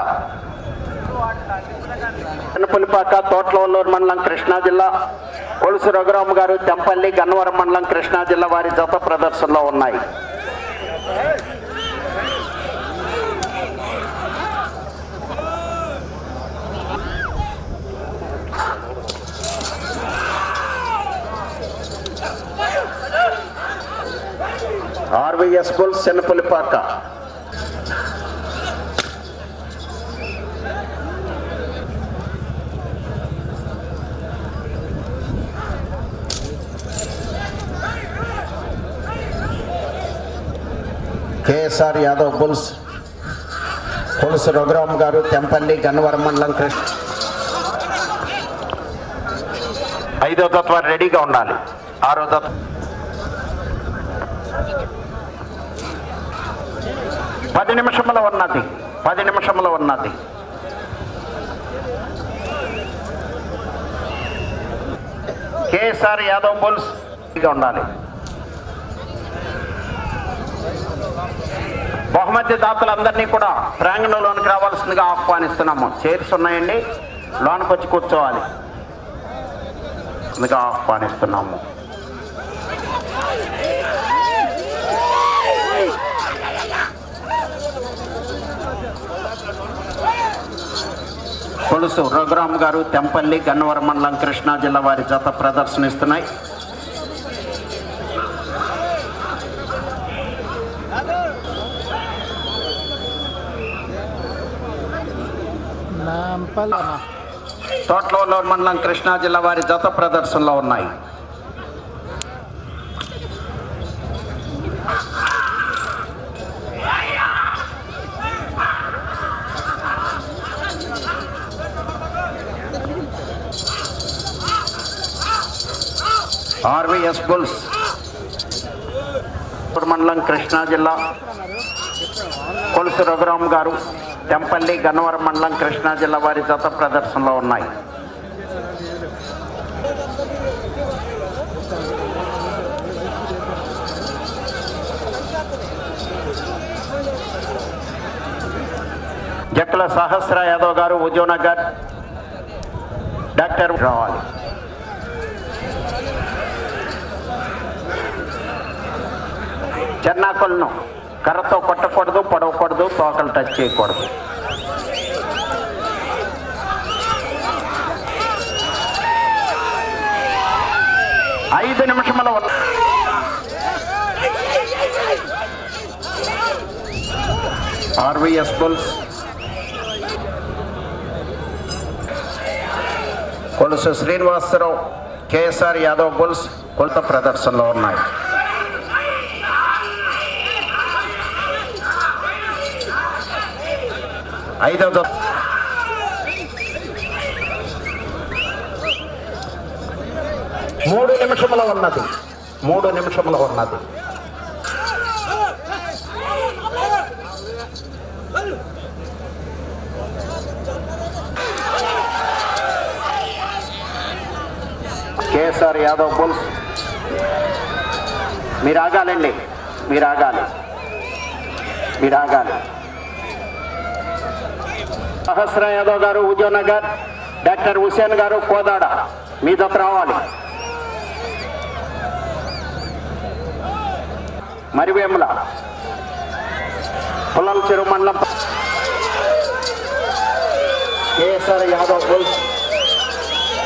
Speaker 2: పులిపాక తోటలో మండలం కృష్ణా జిల్లా కొలుసు రఘురామ్ గారు తెంపల్లి గన్నవరం మండలం కృష్ణా జిల్లా వారి జత ప్రదర్శనలో ఉన్నాయి. RVS bulls Shanapulipaka KSR Yadav bulls Pulusu Raghuram గారు తెంపల్లి గన్నవరం మండలం కృష్ణ. 5వ తత్వ రెడీగా ఉండాలి. 6వ తత్వ 10 నిమిషంలో ఉన్నది. 10 నిమిషంలో ఉన్నది. కేఎస్ఆర్ యాదవ్ బుల్స్ ఉండాలి. బహుమతి దాతలందరినీ కూడా ప్రాంగణంలోనికి రావాల్సిందిగా ఆహ్వానిస్తున్నాము. చైర్స్ ఉన్నాయండి, లోనికి వచ్చి కూర్చోవాలి. అందుకే ఆహ్వానిస్తున్నాము. పులుసు రఘురామ్ గారు తెంపల్లి గన్నవరం మండలం కృష్ణా జిల్లా వారి జత ప్రదర్శనిస్తున్నాయి. తోట్లూరు మండలం కృష్ణా జిల్లా వారి జత ప్రదర్శనలో ఉన్నాయి. ఆర్వీఎస్ బుల్స్ మండలం కృష్ణా జిల్లా కొలుసు రఘురామ్ గారు తెంపల్లి గన్నవరం మండలం కృష్ణా జిల్లా వారి జత ప్రదర్శనలో ఉన్నాయి. జక్కల సహస్ర యాదవ్ గారు ఉద్యోనగర్ డాక్టర్ రావాలి. చెన్నాకులను కర్రతో కొట్టకూడదు, పొడవకూడదు, తోకలు టచ్ చేయకూడదు. ఐదు నిమిషముల RVS bulls Kolusu Srinivasarao KSR Yadav bulls కొలత ప్రదర్శనలో ఉన్నాయి. ఐదవ 3 నిమిషముల ఉన్నది. 3 నిమిషముల ఉన్నది. కేఎస్ఆర్ యాదవ్ బుల్స్ మీరు ఆగాలండి, మీరు ఆగాలి, మీరు ఆగాలి. సహస్ర యాదవ్ గారు ఉద్యోనగర్ డాక్టర్ హుసేన్ గారు కోదాడ మీ జత రావాలి. మరివేముల పొలం చెరువు మండలం కేఎస్ఆర్ యాదవ్ బుల్స్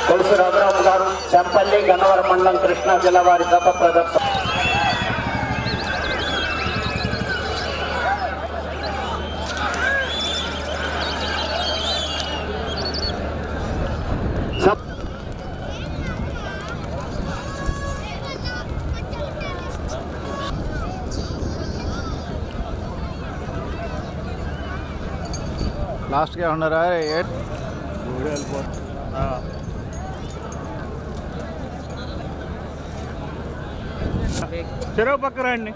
Speaker 2: కొలుసు రఘురామ్ గారు తెంపల్లి గన్నవరం మండలం కృష్ణా జిల్లా వారి జత ప్రదర్శన.
Speaker 1: లాస్ట్గా ఉన్నారా?
Speaker 6: చెరువు పక్క రండి.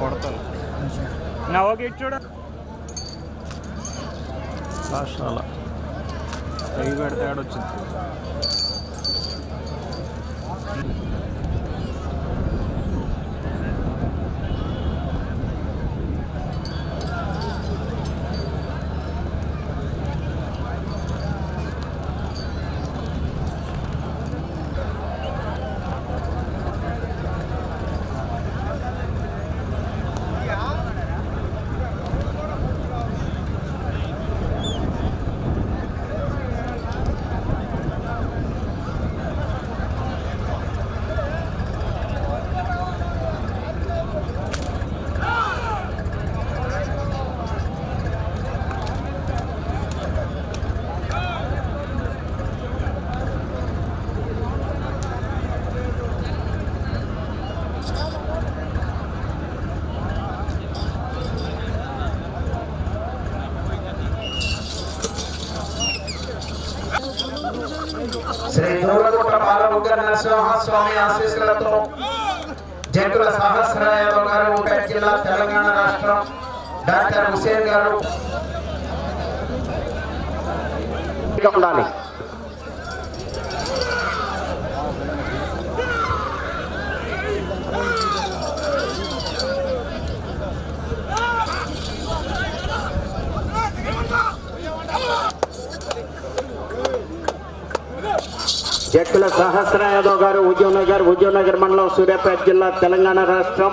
Speaker 1: కొడతారు
Speaker 6: నా ఓకే చూడ
Speaker 1: లాస్ట్ అలా కై పెడితే ఆడొచ్చింది.
Speaker 3: శ్రీ దూలగుట్ల బాల ఉగ్ర నరసింహస్వామి ఆశీస్సులతో జక్కుల సహస్రయాదవ్ గారు ఉప్పల్ జిల్లా తెలంగాణ రాష్ట్రం డాక్టర్ హుసేన్ గారు ఉండాలి.
Speaker 2: జక్కుల సహస్ర యాదవ్ గారు హుజూర్నగర్ మండలం సూర్యాపేట జిల్లా తెలంగాణ రాష్ట్రం,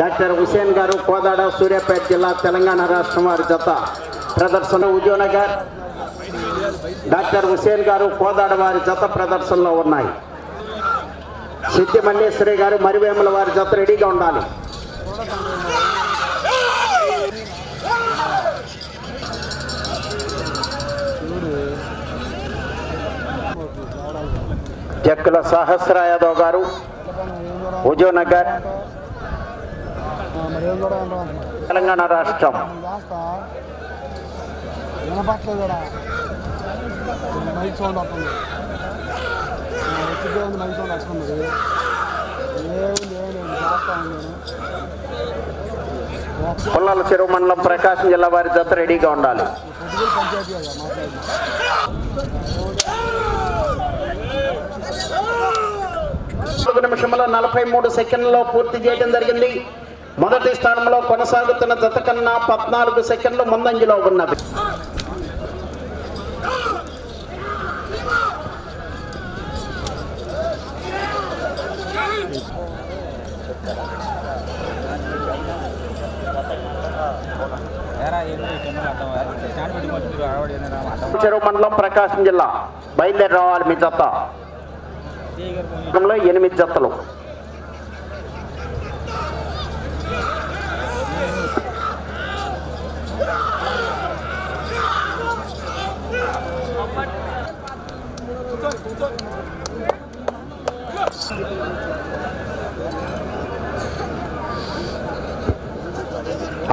Speaker 2: డాక్టర్ హుసేన్ గారు కోదాడ సూర్యాపేట జిల్లా తెలంగాణ రాష్ట్రం వారి జత ప్రదర్శన. హుజూర్నగర్ డాక్టర్ హుసేన్ గారు కోదాడ వారి జత ప్రదర్శనలో ఉన్నాయి. సిద్ధి మల్లేశ్వరి గారు మరివేముల వారి జత రెడీగా ఉండాలి. జక్కుల సహస్ర యాదవ్ గారు హుజూర్నగర్ తెలంగాణ రాష్ట్రం. పుల్లల చెరువు మండలం ప్రకాశం జిల్లా వారి జత రెడీగా ఉండాలి. నిమిషంలో 43 సెకండ్లలో పూర్తి చేయడం జరిగింది. మొదటి స్థానంలో కొనసాగుతున్న జత కన్నా 14 సెకండ్లు ముందంజలో ఉన్నది. చెరువు మండలం ప్రకాశం జిల్లా బయలుదేరి రావాలి. మీ జత 8 జతలు.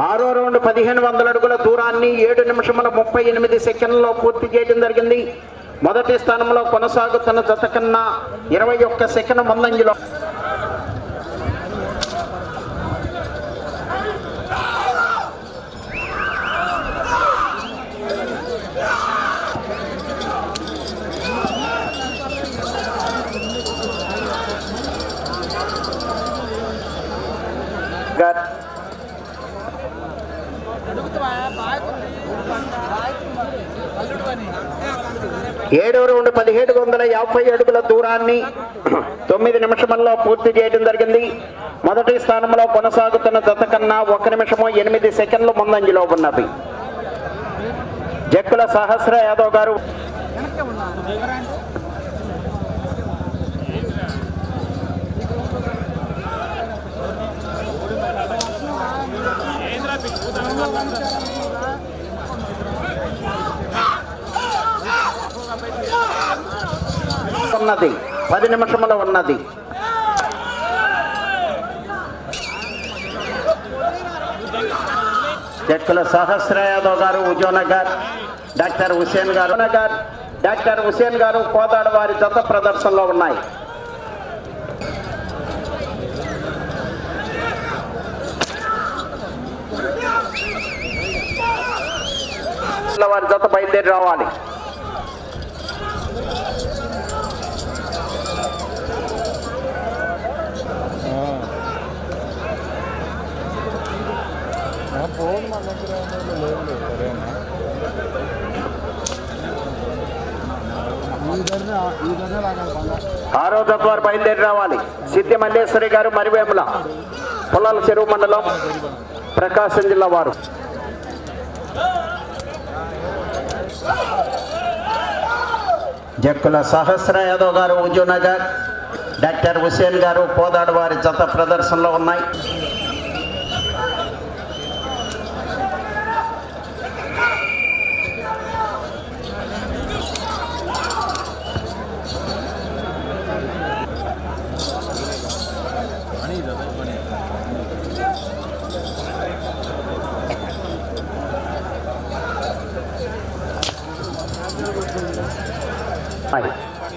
Speaker 2: ఆరో రౌండ్ 1500 అడుగుల దూరాన్ని 7 నిమిషముల 38 సెకండ్లలో పూర్తి చేయడం జరిగింది. మొదటి స్థానంలో కొనసాగుతున్న జత కన్నా 21 సెకండ్ ముందంజలో. ఏడో రౌండ్ 1750 అడుగుల దూరాన్ని 9 నిమిషముల్లో పూర్తి చేయడం జరిగింది. మొదటి స్థానంలో కొనసాగుతున్న జత కన్నా 1 నిమిషము 8 సెకండ్లు ముందంజలో ఉన్నవి. జక్కుల సహస్ర యాదవ్ గారు ఉన్నది 10 నిమిషములు ఉన్నది. జక్కుల సహస్ర యాదవ్ గారు హుజూర్నగర్, డాక్టర్ హుసేన్ గారు కోదాడ వారి జత ప్రదర్శనలో ఉన్నాయి. వారి జత బయలుదేరి రావాలి. ఆరో జత వారు బయలుదేరి రావాలి. సిద్ధి మల్లేశ్వరి గారు మరివేముల పుల్లల చెరువు మండలం ప్రకాశం జిల్లా వారు. జక్కుల సహస్ర యాదవ్ గారు హుజూర్నగర్, డాక్టర్ హుసేన్ గారు కోదాడ వారి జత ప్రదర్శనలో ఉన్నాయి.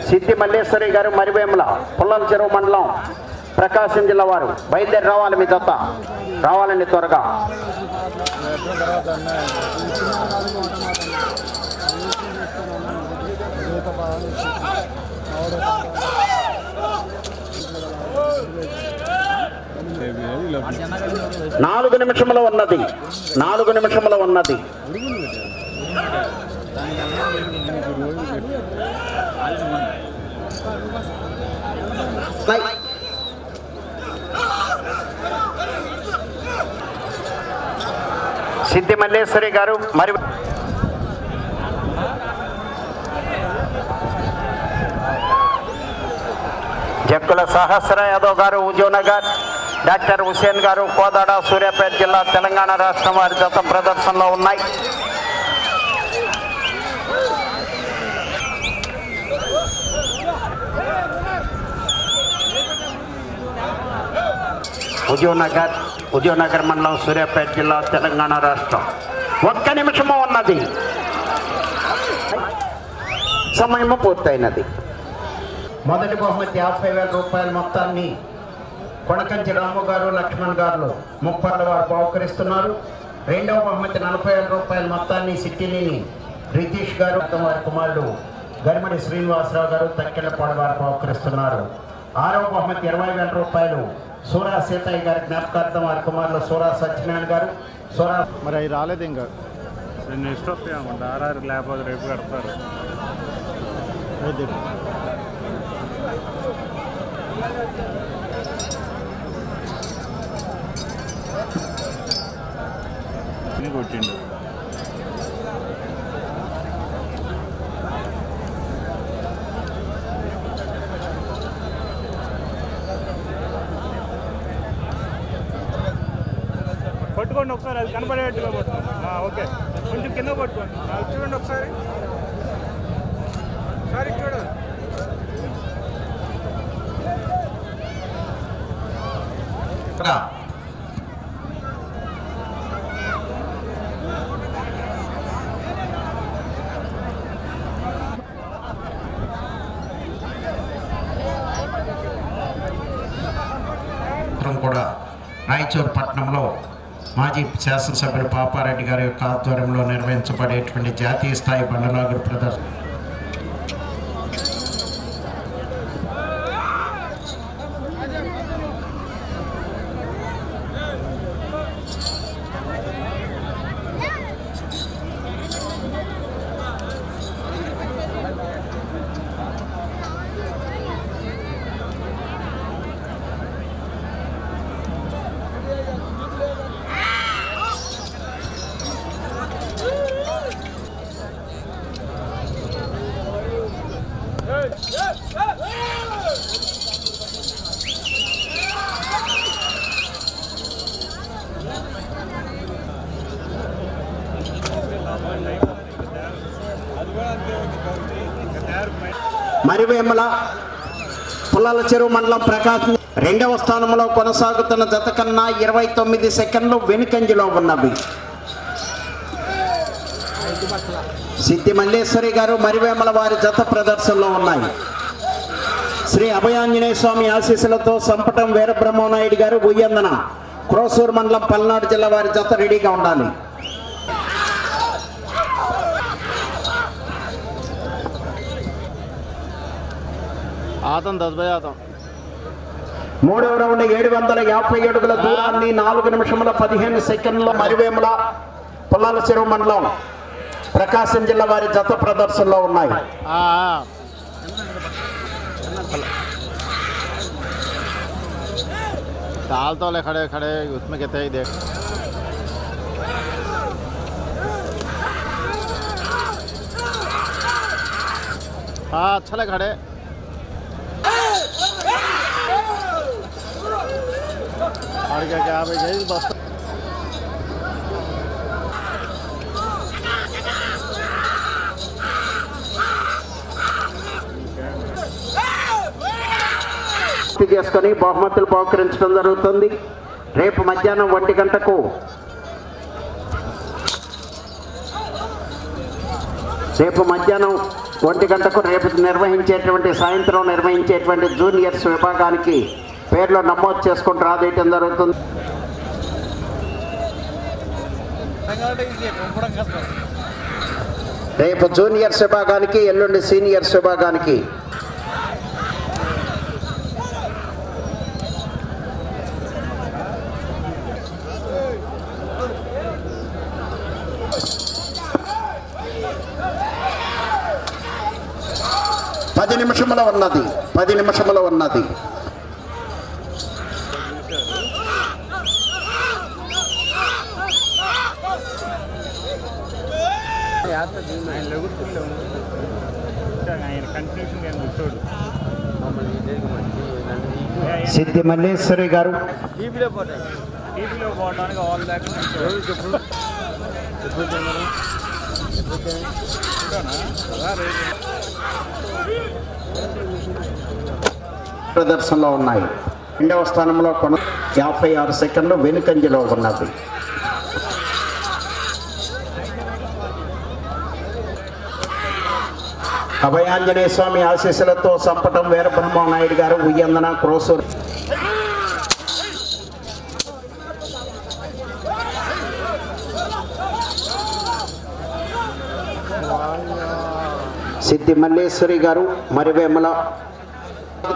Speaker 2: సిద్ధి మల్లేశ్వరి గారు మరివేముల పుల్లల చెరువు మండలం ప్రకాశం జిల్లా వారు బయలుదేరి రావాలి. మీ జత రావాలండి త్వరగా. నాలుగు నిమిషంలో ఉన్నది. సిద్ధి మల్లేశ్వరి గారు మరి జక్కుల సహస్ర యాదవ్ గారు హుజూర్నగర్, డాక్టర్ హుసేన్ గారు కోదాడ సూర్యాపేట జిల్లా తెలంగాణ రాష్ట్రం వారి జత ప్రదర్శనలో ఉన్నాయి. హుజూర్నగర్ మండలం సూర్యాపేట జిల్లా తెలంగాణ రాష్ట్రం. 1 నిమిషము ఉన్నది. సమయము పూర్తయినది. మొదటి బహుమతి 50,000 రూపాయల మొత్తాన్ని కొనకంచి రాము గారు లక్ష్మణ్ గారు ముప్పాళ్ళ వారు బహుకరిస్తున్నారు. రెండవ బహుమతి 40,000 రూపాయల మొత్తాన్ని సిట్టినేని రితీష్ గారు వారి కుమారుడు గరిమడి శ్రీనివాసరావు గారు తక్కెళ్ళపాడు వారు బహుకరిస్తున్నారు. ఆరవ బహుమతి 20,000 రూపాయలు సూరా సీతయ్య గారి జ్ఞాపకార్థం వారి కుమారులు సూరా సత్యనారాయణ గారు.
Speaker 6: మరి అవి రాలేదు ఇంకా నెక్స్ట్ వస్తాయనుకుంటా. ఆర్ఆర్ లేకపోతే రేపు కడతారు. కొట్టిండు. పట్టుకోండి ఒకసారి, అది కనపడేట్టుగా పట్టుకోండి. ఓకే, కొంచెం కింద పట్టుకోండి. చూడండి ఒకసారి చూడండి.
Speaker 2: కూడా రాయచూరు పట్టణంలో మాజీ శాసనసభ్యులు పాపారెడ్డి గారి యొక్క ఆధ్వర్యంలో నిర్వహించబడేటువంటి జాతీయ స్థాయి బండలాగుడు ప్రదర్శన. మరివేముల పుల్లల చెరువు మండలం ప్రకాశం రెండవ స్థానంలో కొనసాగుతున్న జత కన్నా 29 సెకండ్లు వెనుకంజలో ఉన్నవి. సిద్ధి మల్లేశ్వరి గారు మరివేముల వారి జత ప్రదర్శనలో ఉన్నాయి. శ్రీ అభయాంజనేయ స్వామి ఆశీస్సులతో సంపటం వీరబ్రహ్మనాయుడు గారు ఉయ్యందన క్రోసూరు మండలం పల్నాడు జిల్లా వారి జత రెడీగా ఉండాలి. మూడవ రౌండ్ 750 అడుగుల దూరాన్ని 4 నిమిషముల 15 సెకండ్ల మరివేముల పుల్లల చెరువు మండలం ప్రకాశం జిల్లా వారి జత ప్రదర్శనలో ఉన్నాయి.
Speaker 6: ताल खड़े खड़े उसमें कहते ही देख हाँ अच्छा लगे खड़े और क्या भाई बस
Speaker 2: చేసుకొని బహుమతులు బహుకరించడం జరుగుతుంది. రేపు మధ్యాహ్నం 1 గంటకు 1 గంటకు రేపు నిర్వహించేటువంటి సాయంత్రం నిర్వహించేటువంటి జూనియర్స్ విభాగానికి పేర్లు నమోదు చేసుకుని రాదేయటం జరుగుతుంది. రేపు జూనియర్స్ విభాగానికి, ఎల్లుండి సీనియర్స్ విభాగానికి పది నిమిషముల ఉన్నది. సిద్ధి మల్లేశ్వరి గారు ప్రదర్శనలో ఉన్నాయి. 2వ స్థానంలో 56 సెకండ్లు వెనుకంజలో ఉన్నది. అభయాంజనేయ స్వామి ఆశీస్సులతో సంపటం వీరబ్రహ్మనాయుడు గారు, ఉయ్యందన క్రోసూరు. సిద్ధి మల్లేశ్వరి గారు మరివేమల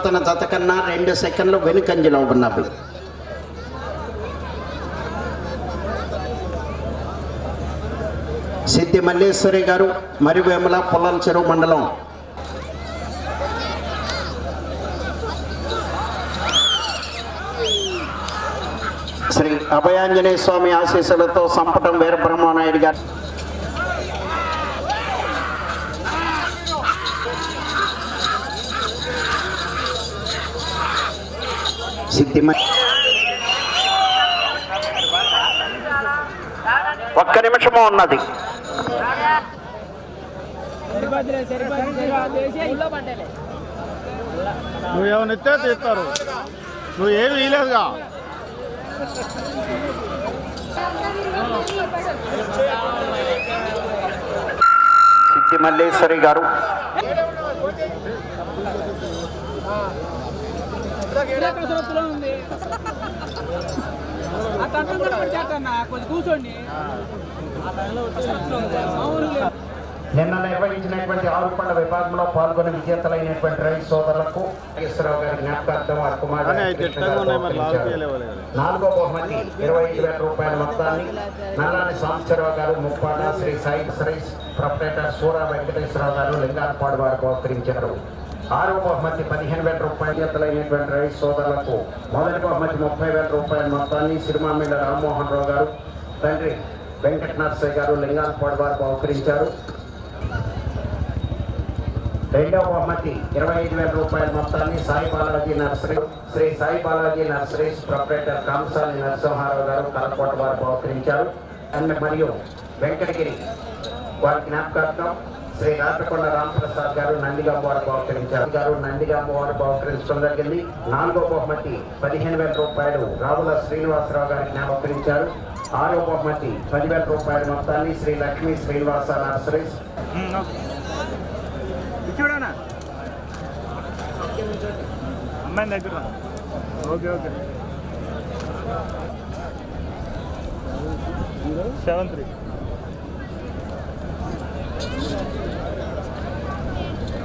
Speaker 2: తన జత కన్నా 2 సెకండ్లు వెనుకంజలో ఉన్నవి. సిద్ధి మల్లేశ్వరి గారు మరివేమల పొలాల చెరువు మండలం. శ్రీ అభయాంజనేయ స్వామి ఆశీస్సులతో సంపటం వీరబ్రహ్మనాయుడు గారు. సిద్ధి 1 నిమిషము ఉన్నది.
Speaker 6: నువ్వేమైనా ఇస్తే తీస్తారు, నువ్వేమి వీలేదుగా.
Speaker 2: సిద్ధి మల్లేశ్వరి గారు నిన్న నిర్వహించినటువంటి ఆరుపండ విభాగంలో పాల్గొని విజేతలైనటువంటి రైతు సోదరులకు నాగేశ్వరరావు గారి జ్ఞాపకార్థం వారి కుమారుడు 4వ బహుమతి 25,000 రూపాయల మొత్తాన్ని నల్లాని సాంబశివరావు గారు, ముప్పాడ శ్రీ సాయి సరైస్ ప్రొపరేటర్ సూరా వెంకటేశ్వరరావు గారు లింగాలపాడు వారికి బహుకరించారు. 6వ బహుమతి 15,000 రూపాయలు విజేతలైనటువంటి రైతు సోదరులకు మొదటి బహుమతి 30,000 రూపాయల మొత్తాన్ని సిరిమామిళ్ళ రామ్మోహన్ రావు గారు, తండ్రి వెంకట నరసయ్య గారు లింగాలపాడు వారికి బహుకరించారు. 2వ బహుమతి 25,000 రూపాయల మొత్తాన్ని Sai Balaji nursery Shri Sai Balaji nurseries proprietor Kamsani Narasimharao గారు కలకోట వారు బహుకరించారు. మరియు వెంకటగిరి వారి జ్ఞాపకార్థం శ్రీ రాటకొండ రామప్రసాద్ గారు నందిగామ వారు బహుకరించడం జరిగింది. 4వ బహుమతి 15,000 రూపాయలు రావుల శ్రీనివాసరావు గారి జ్ఞాపకరించారు. 6వ బహుమతి 10,000 రూపాయల మొత్తాన్ని శ్రీ లక్ష్మీ శ్రీనివాస నర్సరీస్
Speaker 6: చూడనా అమ్మాయి దగ్గర. ఓకే 73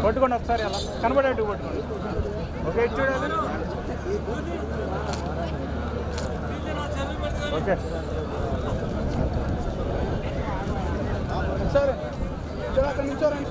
Speaker 6: కొట్టుకోండి ఒకసారి, అలా కనబడేట్టు కొట్టుకోండి. ఓకే చూడండి. ఓకే సరే చూడండి.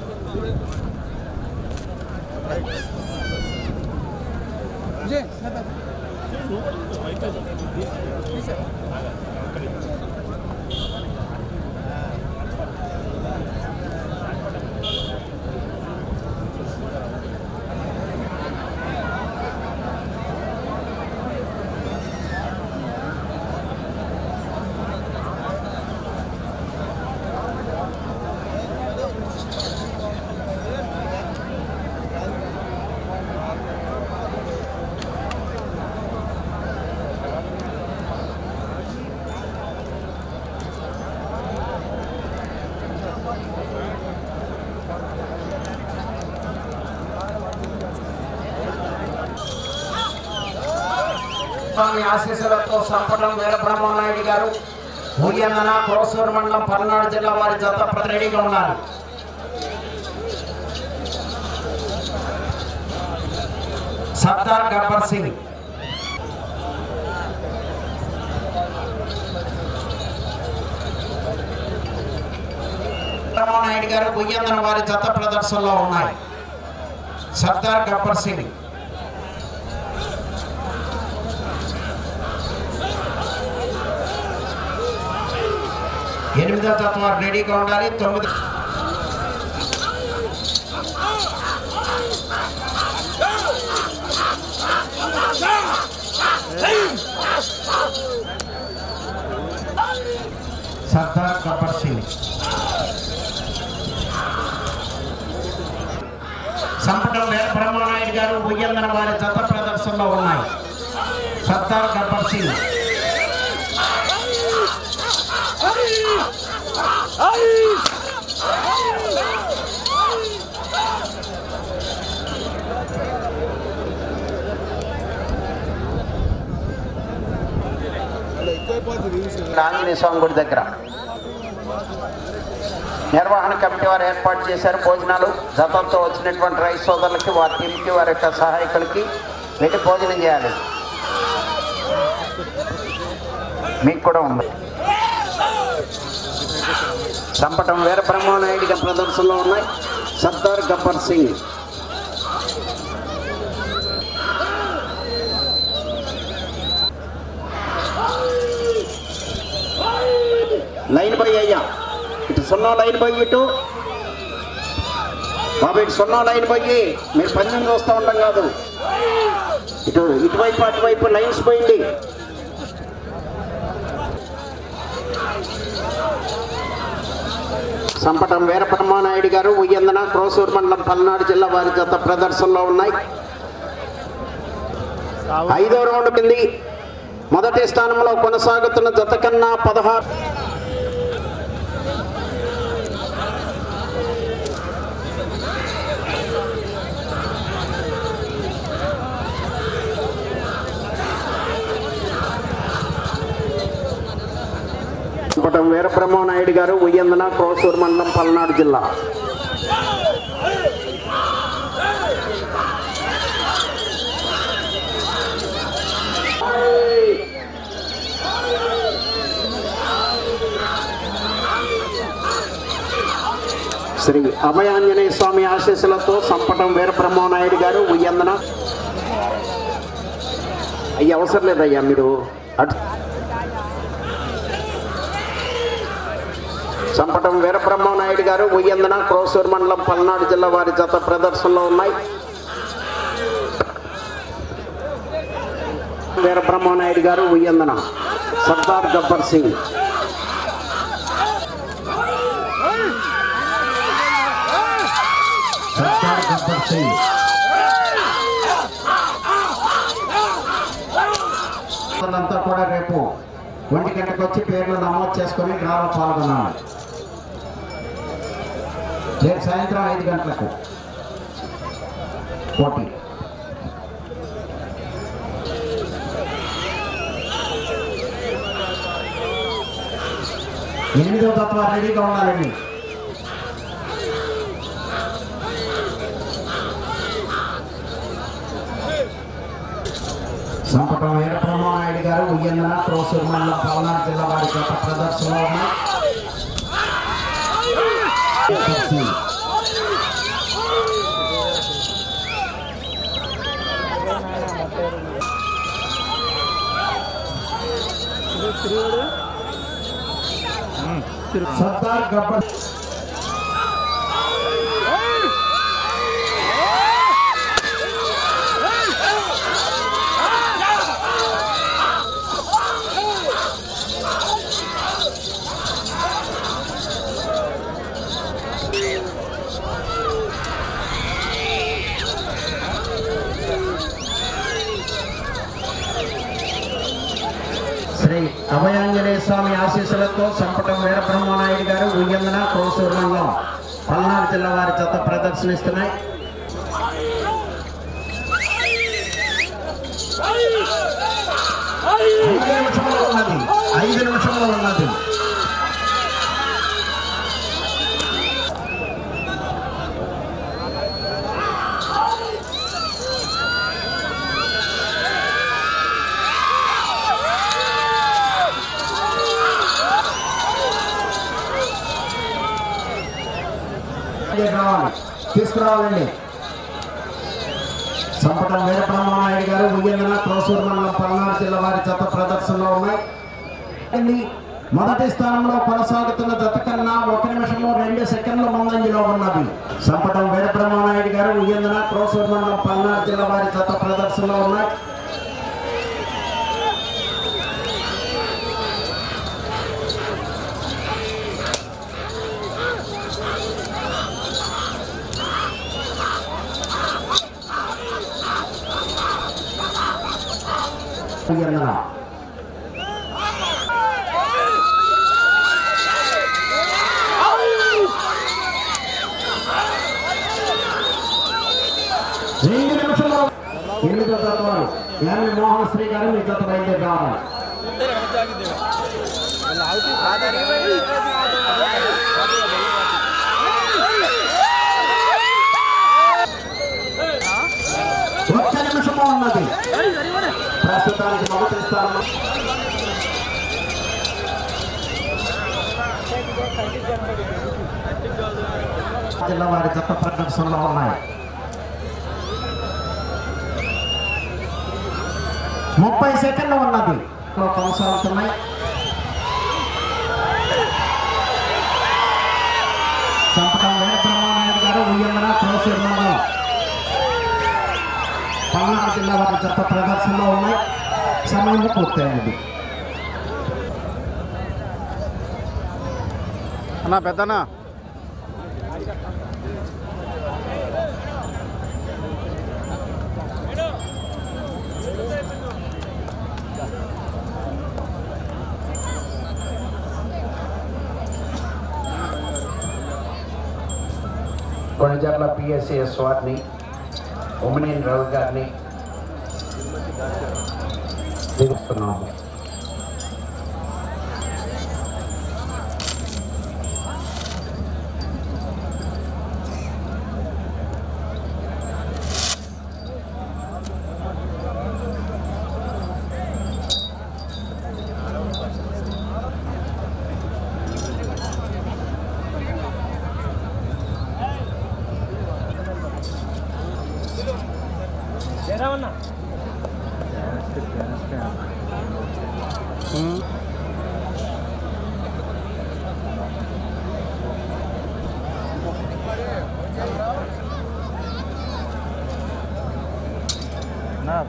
Speaker 2: స్వామి ఆశీస్సులతో సంపటం వీరబ్రహ్మనాయుడు గారు ఊయందన క్రోసూరు మండలం పల్నాడు జిల్లా వారి జత రెడీగా ఉన్నారు. సర్దార్ గబ్బర్ సింగ్ నాయుడు గారు ఊయందన వారి జత ప్రదర్శనలో ఉన్నాయి. సర్దార్ గబ్బర్ సింగ్ ఎనిమిదో జత వారు రెడీగా ఉండాలి. 9 సర్దార్ గబ్బర్ సింగ్ సంపటం వీరబ్రహ్మనాయుడు గారు ఊయందన వారి జత ప్రదర్శనలో ఉన్నాయి. సర్దార్ గబ్బర్ సింగ్ ఆంజనేయ స్వామి గుడి దగ్గర నిర్వహణ కమిటీ వారు ఏర్పాటు చేశారు. భోజనాలు జతంతో వచ్చినటువంటి రైతు సోదరులకి వారి టీంకి వారి యొక్క సహాయకులకి వెళ్ళి భోజనం చేయాలి. మీకు కూడా ఉంది. సంపటం వీరబ్రహ్మనాయుడిగా ప్రదర్శనలో ఉన్నాయి. సర్దార్ గబ్బర్ సింగ్ లైన్ బై అయ్యా, ఇటు 0 లైన్ బై, ఇటు బాబు ఇటు 0 లైన్ బై. మీరు పందెం చూస్తూ ఉంటాం కాదు, ఇటువైపు అటువైపు లైన్స్ పోయింది. సంపటం వీరబ్రహ్మనాయుడు గారు ఊయందన క్రోసూరు మండలం పల్నాడు జిల్లా వారి జత ప్రదర్శనలో ఉన్నాయి. 5వ రౌండ్ కింది మొదటి స్థానంలో కొనసాగుతున్న జత కన్నా 16 సంపటం వీరబ్రహ్మనాయుడు గారు ఊయందన క్రోసూరు మండలం పల్నాడు జిల్లా. శ్రీ అభయాంజనేయ స్వామి ఆశీస్సులతో సంపటం వీరబ్రహ్మనాయుడు గారు ఊయందన. అయ్యి అవసరం లేదయ్యా, మీరు అటు సంపటం వీరబ్రహ్మనాయుడు గారు ఊయందన క్రోసూరు మండలం పల్నాడు జిల్లా వారి జత ప్రదర్శనలో ఉన్నాయి. వీరబ్రహ్మనాయుడు గారు ఊయందన. సర్దార్ గబ్బర్ సింగ్ అంతా కూడా రేపు 1 గంటకు వచ్చి పేర్లు నమోదు చేసుకొని డ్రాలో పాల్గొన్నాను. రేపు సాయంత్రం 5 గంటలకు పోటీ. ఎనిమిదో తత్వ రెడీగా ఉండాలండి. సంపటం వీరబ్రహ్మనాయుడు గారు ఊయందన క్రోసూరు మండలం పల్నాడు జిల్లా వారి జత ప్రదర్శనలో ఉన్నాయి. సర్దార్ గబ్బర్ శ్రీ అభయాంజనేయ స్వామి ఆశీస్సులతో సంపటం వీరబ్రహ్మనాయుడు గారు ఊయందన క్రోసూరు మండలం పల్నాడు జిల్లా వారి జత ప్రదర్శనిస్తున్నాయి. 5 నిమిషంలో ఉన్నది. తీసుకురావాలండి. సంపటం వీరబ్రహ్మనాయుడు గారు ఉయ్యంగన క్రోసూరు మండలం పల్నాడు జిల్లా వారి జత ప్రదర్శనలో ఉన్నాయి. మొదటి స్థానంలో కొనసాగుతున్న జత కన్నా 1 నిమిషము 2 సెకండ్ల ముందంజలో ఉన్నది. సంపటం వీరబ్రహ్మనాయుడు గారు ఉయ్యంగన క్రోసూరు మండలం పల్నాడు జిల్లా వారి జత ప్రదర్శనలో ఉన్నాయి. ఉయ్యంగన మోహన్ శ్రీ గారు మీ జత బయలుదేరి రావాలి. ఒక్క నిమిషంలో ఉన్నది. ప్రస్తుతానికి మొదటి స్థానం జిల్లా వారి జత ప్రదర్శనలో ఉన్నాయి. 30 సెకండ్లు ఉన్నది. కొనసాగుతున్నాయి. సంపటం వీరబ్రహ్మనాయుడు గారు ఉయ్యంగన క్రోసూరు మండలం పల్నాడు జిల్లా వారి జత ప్రదర్శనలో ఉన్నాయి. సమయం పూర్తయింది.
Speaker 5: అన్నా పెద్దనా
Speaker 2: కొణిజర్ల పిఎస్సిఎస్ వారిని ఉమ్మనేని రవి గారిని దిగుతున్నాము.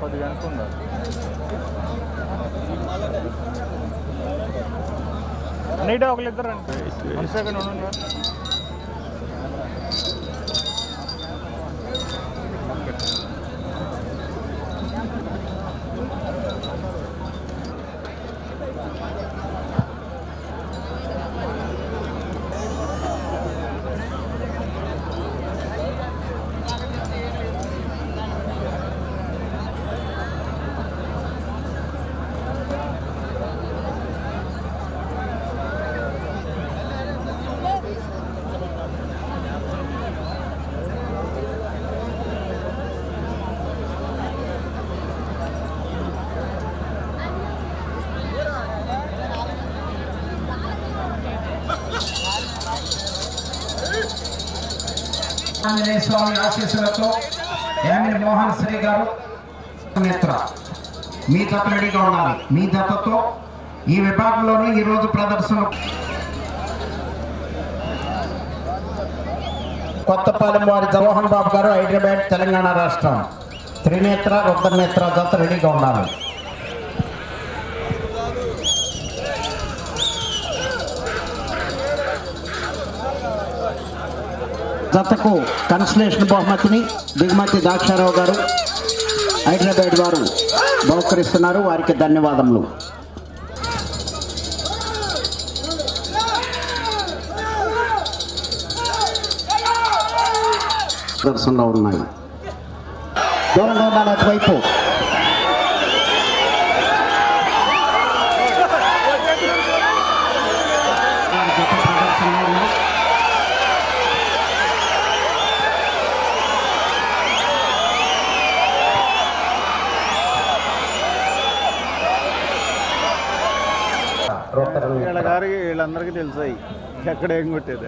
Speaker 6: కొద్దిగా అనుకుందా నీట్ ఒకళ్ళు ఇద్దరు అంటే 1 సెకండ్ ఉండండి.
Speaker 2: ఆంజనేయ స్వామి ఆశీస్సులతో యామిని మోహన్ శ్రీ గారు నేత్ర మీ జత రెడీగా ఉండాలి. మీ జతతో ఈ విభాగంలోనే ఈరోజు ప్రదర్శన. కొత్తపాలెం వారి జవహర్ బాబు గారు హైదరాబాద్ తెలంగాణ రాష్ట్రం. త్రినేత్ర రుద్రనేత్ర జత రెడీగా ఉండాలి. జతకు కన్సలేషన్ బహుమతిని దిగుమతి దాక్షారావు గారు హైదరాబాద్ వారు బహుకరిస్తున్నారు. వారికి ధన్యవాదములు. ప్రదర్శనలో ఉన్నాయి. దూరంగా ఉండాలి అటువైపు.
Speaker 1: వీళ్ళందరికీ తెలుసాయి ఎక్కడ ఏం కొట్టేది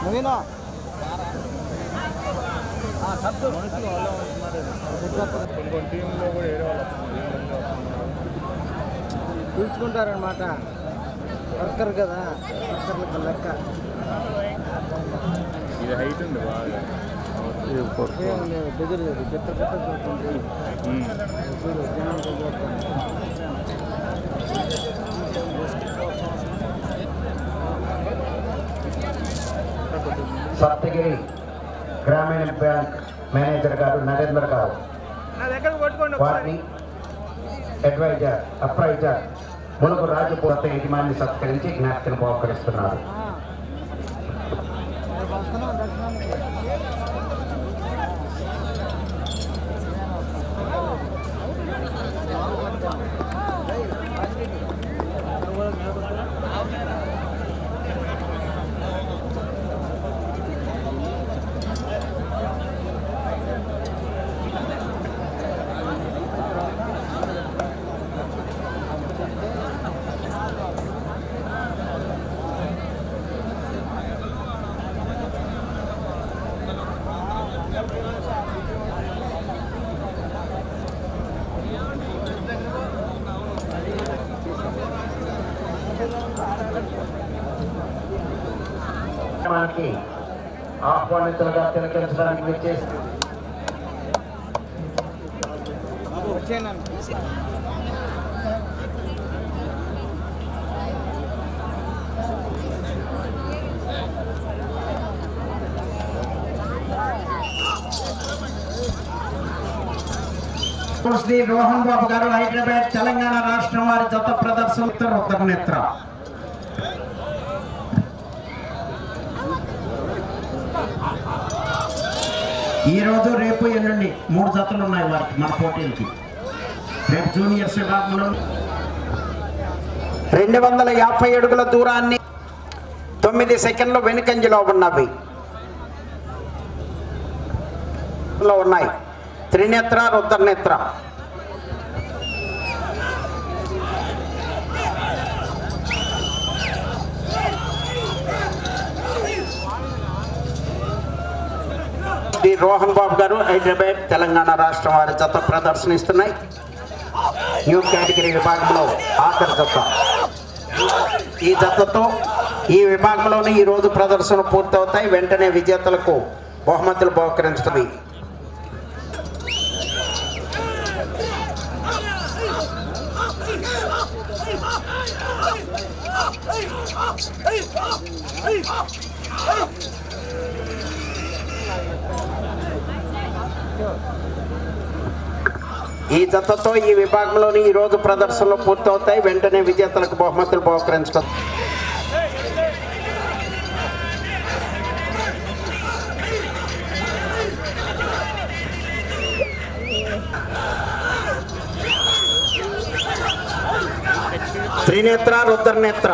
Speaker 1: నువ్వేనా
Speaker 6: కొన్ని టీంలో కూడా వేరే వాళ్ళు
Speaker 1: పిలుచుకుంటారనమాట వర్కర్ కదా వర్కర్లకు లెక్క
Speaker 6: ఇది హైట్ ఉంది బాగా
Speaker 1: బెదిరలేదు పెద్ద పెద్ద చూస్తుంది చూడు జనానికి
Speaker 3: సప్తగిరి గ్రామీణ బ్యాంక్ మేనేజర్ గారు నరేంద్ర గారు వారిని అడ్వైజర్ అప్రైజర్ ములుగు రాజపూర్త యజమాని సత్కరించి జ్ఞాపికను బహుకరిస్తున్నారు. ఆహ్వానితులుగా తిలకించడానికి విచ్చేసి శ్రీ రోహన్ బాబు గారు హైదరాబాద్ తెలంగాణ రాష్ట్రం వారి జత ప్రదర్శన ఉత్తరనేత్ర ఈ రోజు రేపు ఎల్లుండి 3 జతలు ఉన్నాయి వారికి మన పోటీలకి. రేపు జూనియర్స్ విభాగంలో 250 అడుగుల దూరాన్ని 9 సెకండ్లు వెనుకంజలో ఉన్నవి ఉన్నాయి. త్రినేత్ర రుద్రనేత్ర శ్రీ రోహన్ బాబు గారు హైదరాబాద్ తెలంగాణ రాష్ట్రం వారి జత ప్రదర్శనిస్తున్నాయి. న్యూ కేటగిరీ విభాగంలో ఆఖరి జత. ఈ జతతో ఈ విభాగంలోనే ఈ రోజు ప్రదర్శన పూర్తవుతాయి. వెంటనే విజేతలకు బహుమతులు బహుకరించుతుంది. ఈ జతతో ఈ విభాగంలోని ఈ రోజు ప్రదర్శనలు పూర్తవుతాయి. వెంటనే విజేతలకు బహుమతులు బహుకరించడం. త్రినేత్ర రుద్రనేత్ర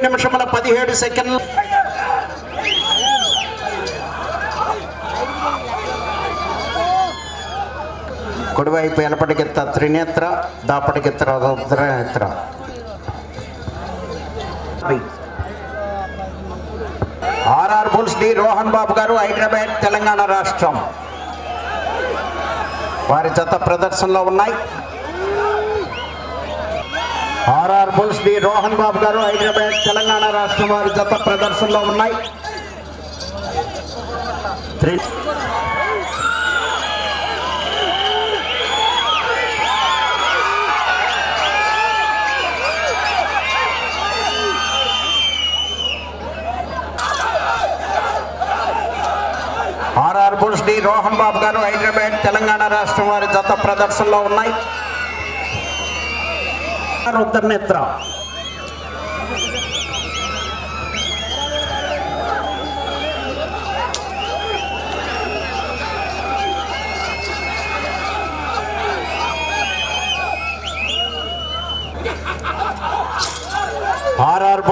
Speaker 3: నిమిషముల 17 సెకండ్లు. కుడివైపు ఎనపటికెత్త త్రినేత్ర, దాపటికెత్త Rudranetra. RR bulls D Rohan Babu గారు హైదరాబాద్ తెలంగాణ రాష్ట్రం వారి జత ప్రదర్శనలో ఉన్నాయి. RR bulls D Rohan Babu గారు హైదరాబాద్ తెలంగాణ రాష్ట్రం వారి జత ప్రదర్శనలో ఉన్నాయి. RR bulls D Rohan Babu గారు హైదరాబాద్ తెలంగాణ రాష్ట్రం వారి జత ప్రదర్శనలో ఉన్నాయి. రుద్రనేత్ర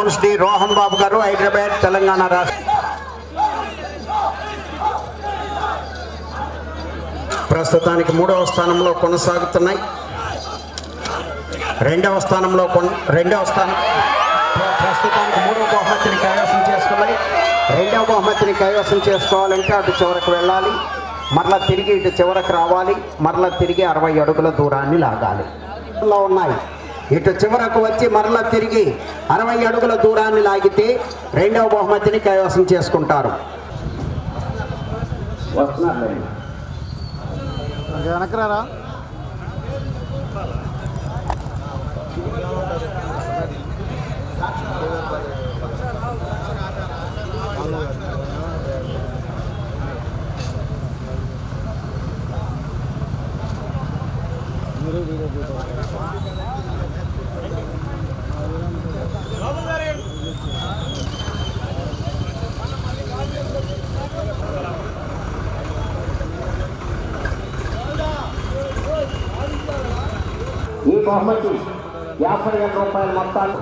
Speaker 2: కౌన్స్ డి రోహన్ బాబు గారు, హైదరాబాద్, తెలంగాణ రాష్ట్రం. ప్రస్తుతానికి 3వ స్థానంలో కొనసాగుతున్నాయి. రెండవ స్థానం ప్రస్తుతానికి 3వ బహుమతిని కైవసం చేసుకున్నాయి. 2వ బహుమతిని కైవసం చేసుకోవాలంటే అటు చివరకు వెళ్ళాలి, మరలా తిరిగి ఇటు చివరకు రావాలి, మరలా తిరిగి 60 అడుగుల దూరాన్ని లాగాలి. ఉన్నాయి ఇటు చివరకు వచ్చి మరలా తిరిగి 60 అడుగుల దూరాన్ని లాగితే 2వ బహుమతిని కైవసం చేసుకుంటారు.
Speaker 3: వెనకరారా
Speaker 2: ఈ బహుమతి 50,000 రూపాయల మొత్తాలు.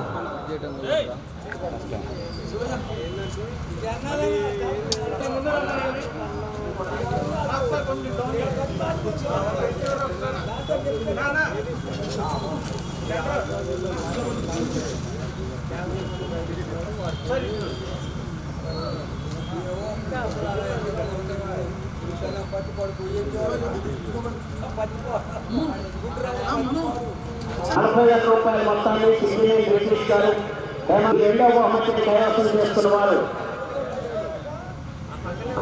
Speaker 2: రూపాయల మొత్తాన్ని సిద్ధిని నిర్మిస్తారు. 2వ బహుమతిని కైవసం చేసుకున్న వారు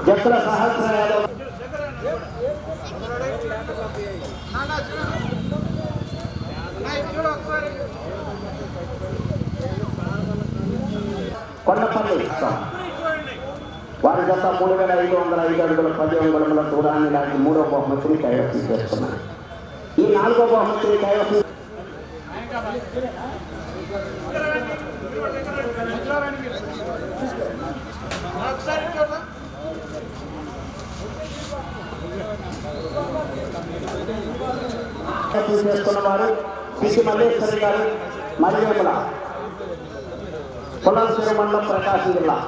Speaker 2: జత్ర సహస్ర యాదవ్. కొండపల్లి వారి జత 3,505 అడుగుల 10 అంగుళముల దూరాన్ని లాంటి 3వ బహుమతిని కైవసం చేస్తున్నారు. ఈ 4వ బహుమతిని కైవసం చేసుకున్న వారు శ్రీ మల్లేశ్వరి గారు, మల్లేముల, పొలాసూరు మండలం, ప్రకాశం జిల్లా.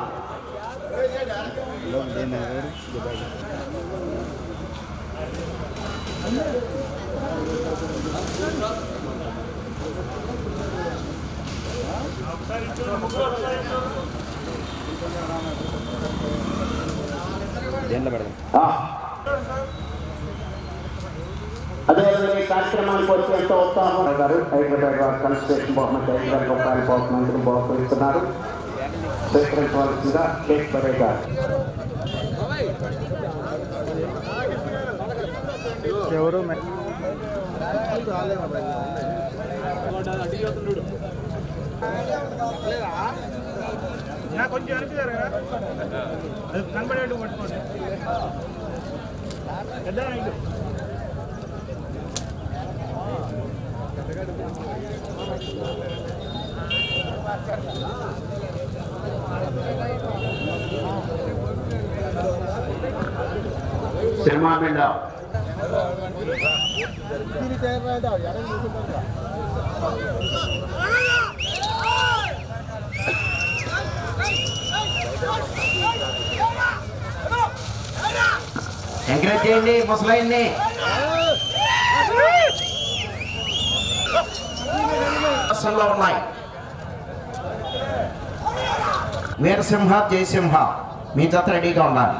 Speaker 2: అదేవిధంగా ఈ కార్యక్రమానికి వచ్చి ఎంతో ఉత్సాహం గారు హైదరాబాద్ కన్స్ట్రక్షన్ బహుమతి 5,000 రూపాయల బహుమతులు బహుకరిస్తున్నారు. స్వీకరించవలసిందిగా కేక్ బరే గారు.
Speaker 6: ఎవరు కొంచెం అనిపించారు కదా, అది కనబడేట్టు పట్టుకోండి. పెద్ద
Speaker 2: సినిమా మీద ఎంకరేజ్ చేయండి ముసలాయిన్ని. ఉన్నాయి వీరసింహ, జయసింహ, మీ జత రెడీగా ఉండాలి.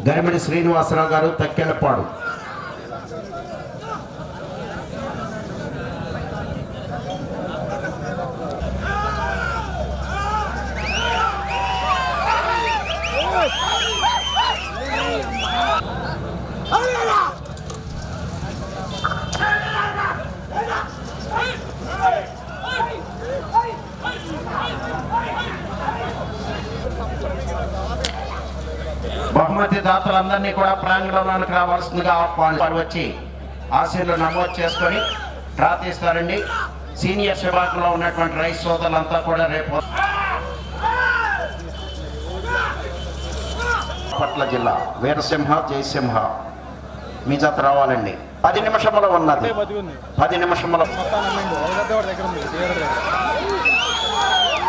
Speaker 2: గరిమిడి శ్రీనివాసరావు గారు, తక్కెళ్ళపాడు. బహుమతి దాతలందరినీ కూడా ప్రాంగణంలోనికి రావాల్సిందిగా ఆహ్వానించారు. వచ్చి ఆశీర్లు నమోదు చేసుకొని ప్రార్థిస్తారండి. సీనియర్స్ విభాగంలో ఉన్నటువంటి రైతు సోదరులంతా కూడా రేపు బాపట్ల జిల్లా వీరసింహ జయసింహ మీ జత రావాలండి. 10 నిమిషములు ఉన్నది. 10 నిమిషములు.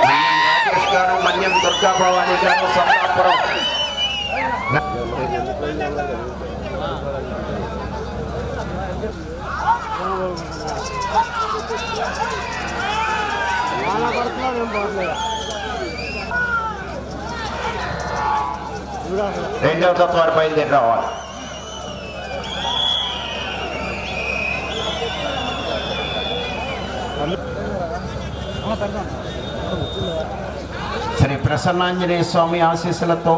Speaker 2: రాజేష్ గారు, మన్యం దుర్గా భవాని గారు, సన్నాపురం. రెండవ జత వారు బయలుదేరి రావాలి. శ్రీ ప్రసన్నాంజనేయ స్వామి ఆశీస్సులతో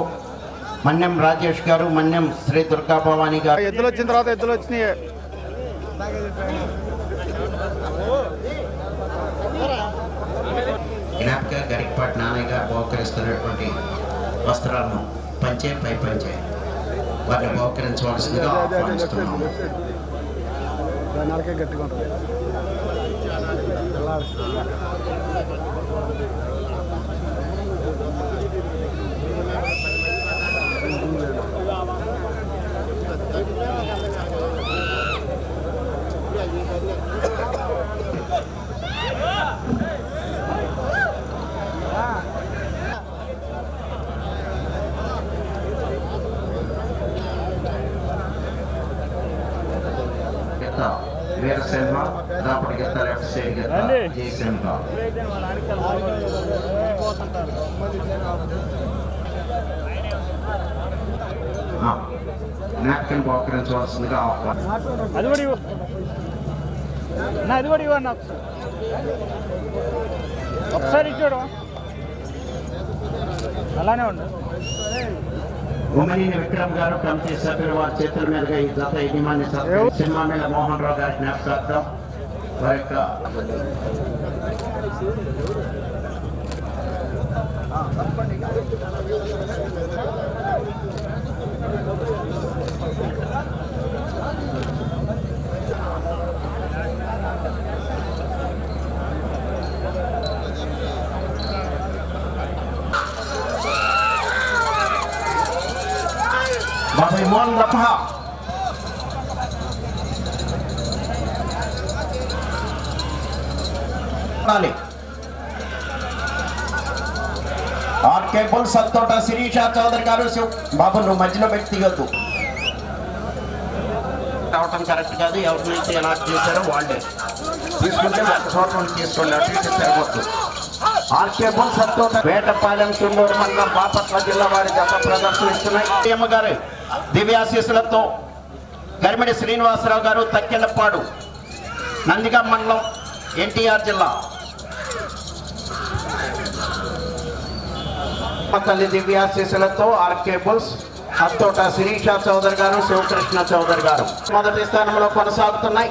Speaker 2: మన్యం రాజేష్ గారు, మన్యం శ్రీ దుర్గా భవాని గారు.
Speaker 6: ఎద్దులు వచ్చిన తర్వాత ఎద్దులు వచ్చినాయి.
Speaker 2: జ్ఞాపిక గరికపాటి నాన్నయ్య గారు బహుకరిస్తున్నటువంటి వస్త్రాలను పంచే పై పంచే వారిని బహుకరించవలసిందిగా ఆహ్వానిస్తున్నాము. వీరసింహ రాపటి గెత్త, లెఫ్ట్ సైడ్ గెత్త జయసింహ. నాప్కిన్ బహుకరించవలసిందిగా ఆహ్వానం.
Speaker 6: అది కూడా ఇవ్వు అన్న, ఒకసారి ఇచ్చాడు అలానే ఉండు.
Speaker 2: ఉమ్మనీని విక్రమ్ గారు, కమిటీ సభ్యులు వారి చేతుల మీదుగా ఈ జత యజమాని సినిమా మీద మోహన్ రావు గారి జ్ఞాపకార్థం వారి యొక్క బాబాయ్ మోహన్ రఫా ఆర్కే బుల్ సత్తోట శిరీష చౌదరి గారు. బాబు నువ్వు మధ్యలో పెట్టి తీయొద్దు. రావటం కరెక్ట్ కాదు. ఎవరి నుంచి ఎలా చేశారో వాళ్ళే తీసుకుంటే ఒక చోట తీసుకోండి, అటు ఇటు తిరగొద్దు. ఆర్కే బుల్ సత్తోట వేటపాలెం చుండూరు మండలం బాపట్ల జిల్లా వారి జత ప్రదర్శనిస్తున్నాయి. అమ్మగారు దివ్యాశీస్సులతో గరిమిడి శ్రీనివాసరావు గారు, తక్కెళ్ళపాడు నందిగాం మండలం ఎన్టీఆర్ జిల్లా. తల్లి దివ్యాశీస్సులతో ఆర్కే బుల్స్ అత్తోట శిరీష చౌదరి గారు, శివకృష్ణ చౌదరి గారు మొదటి స్థానంలో కొనసాగుతున్నాయి.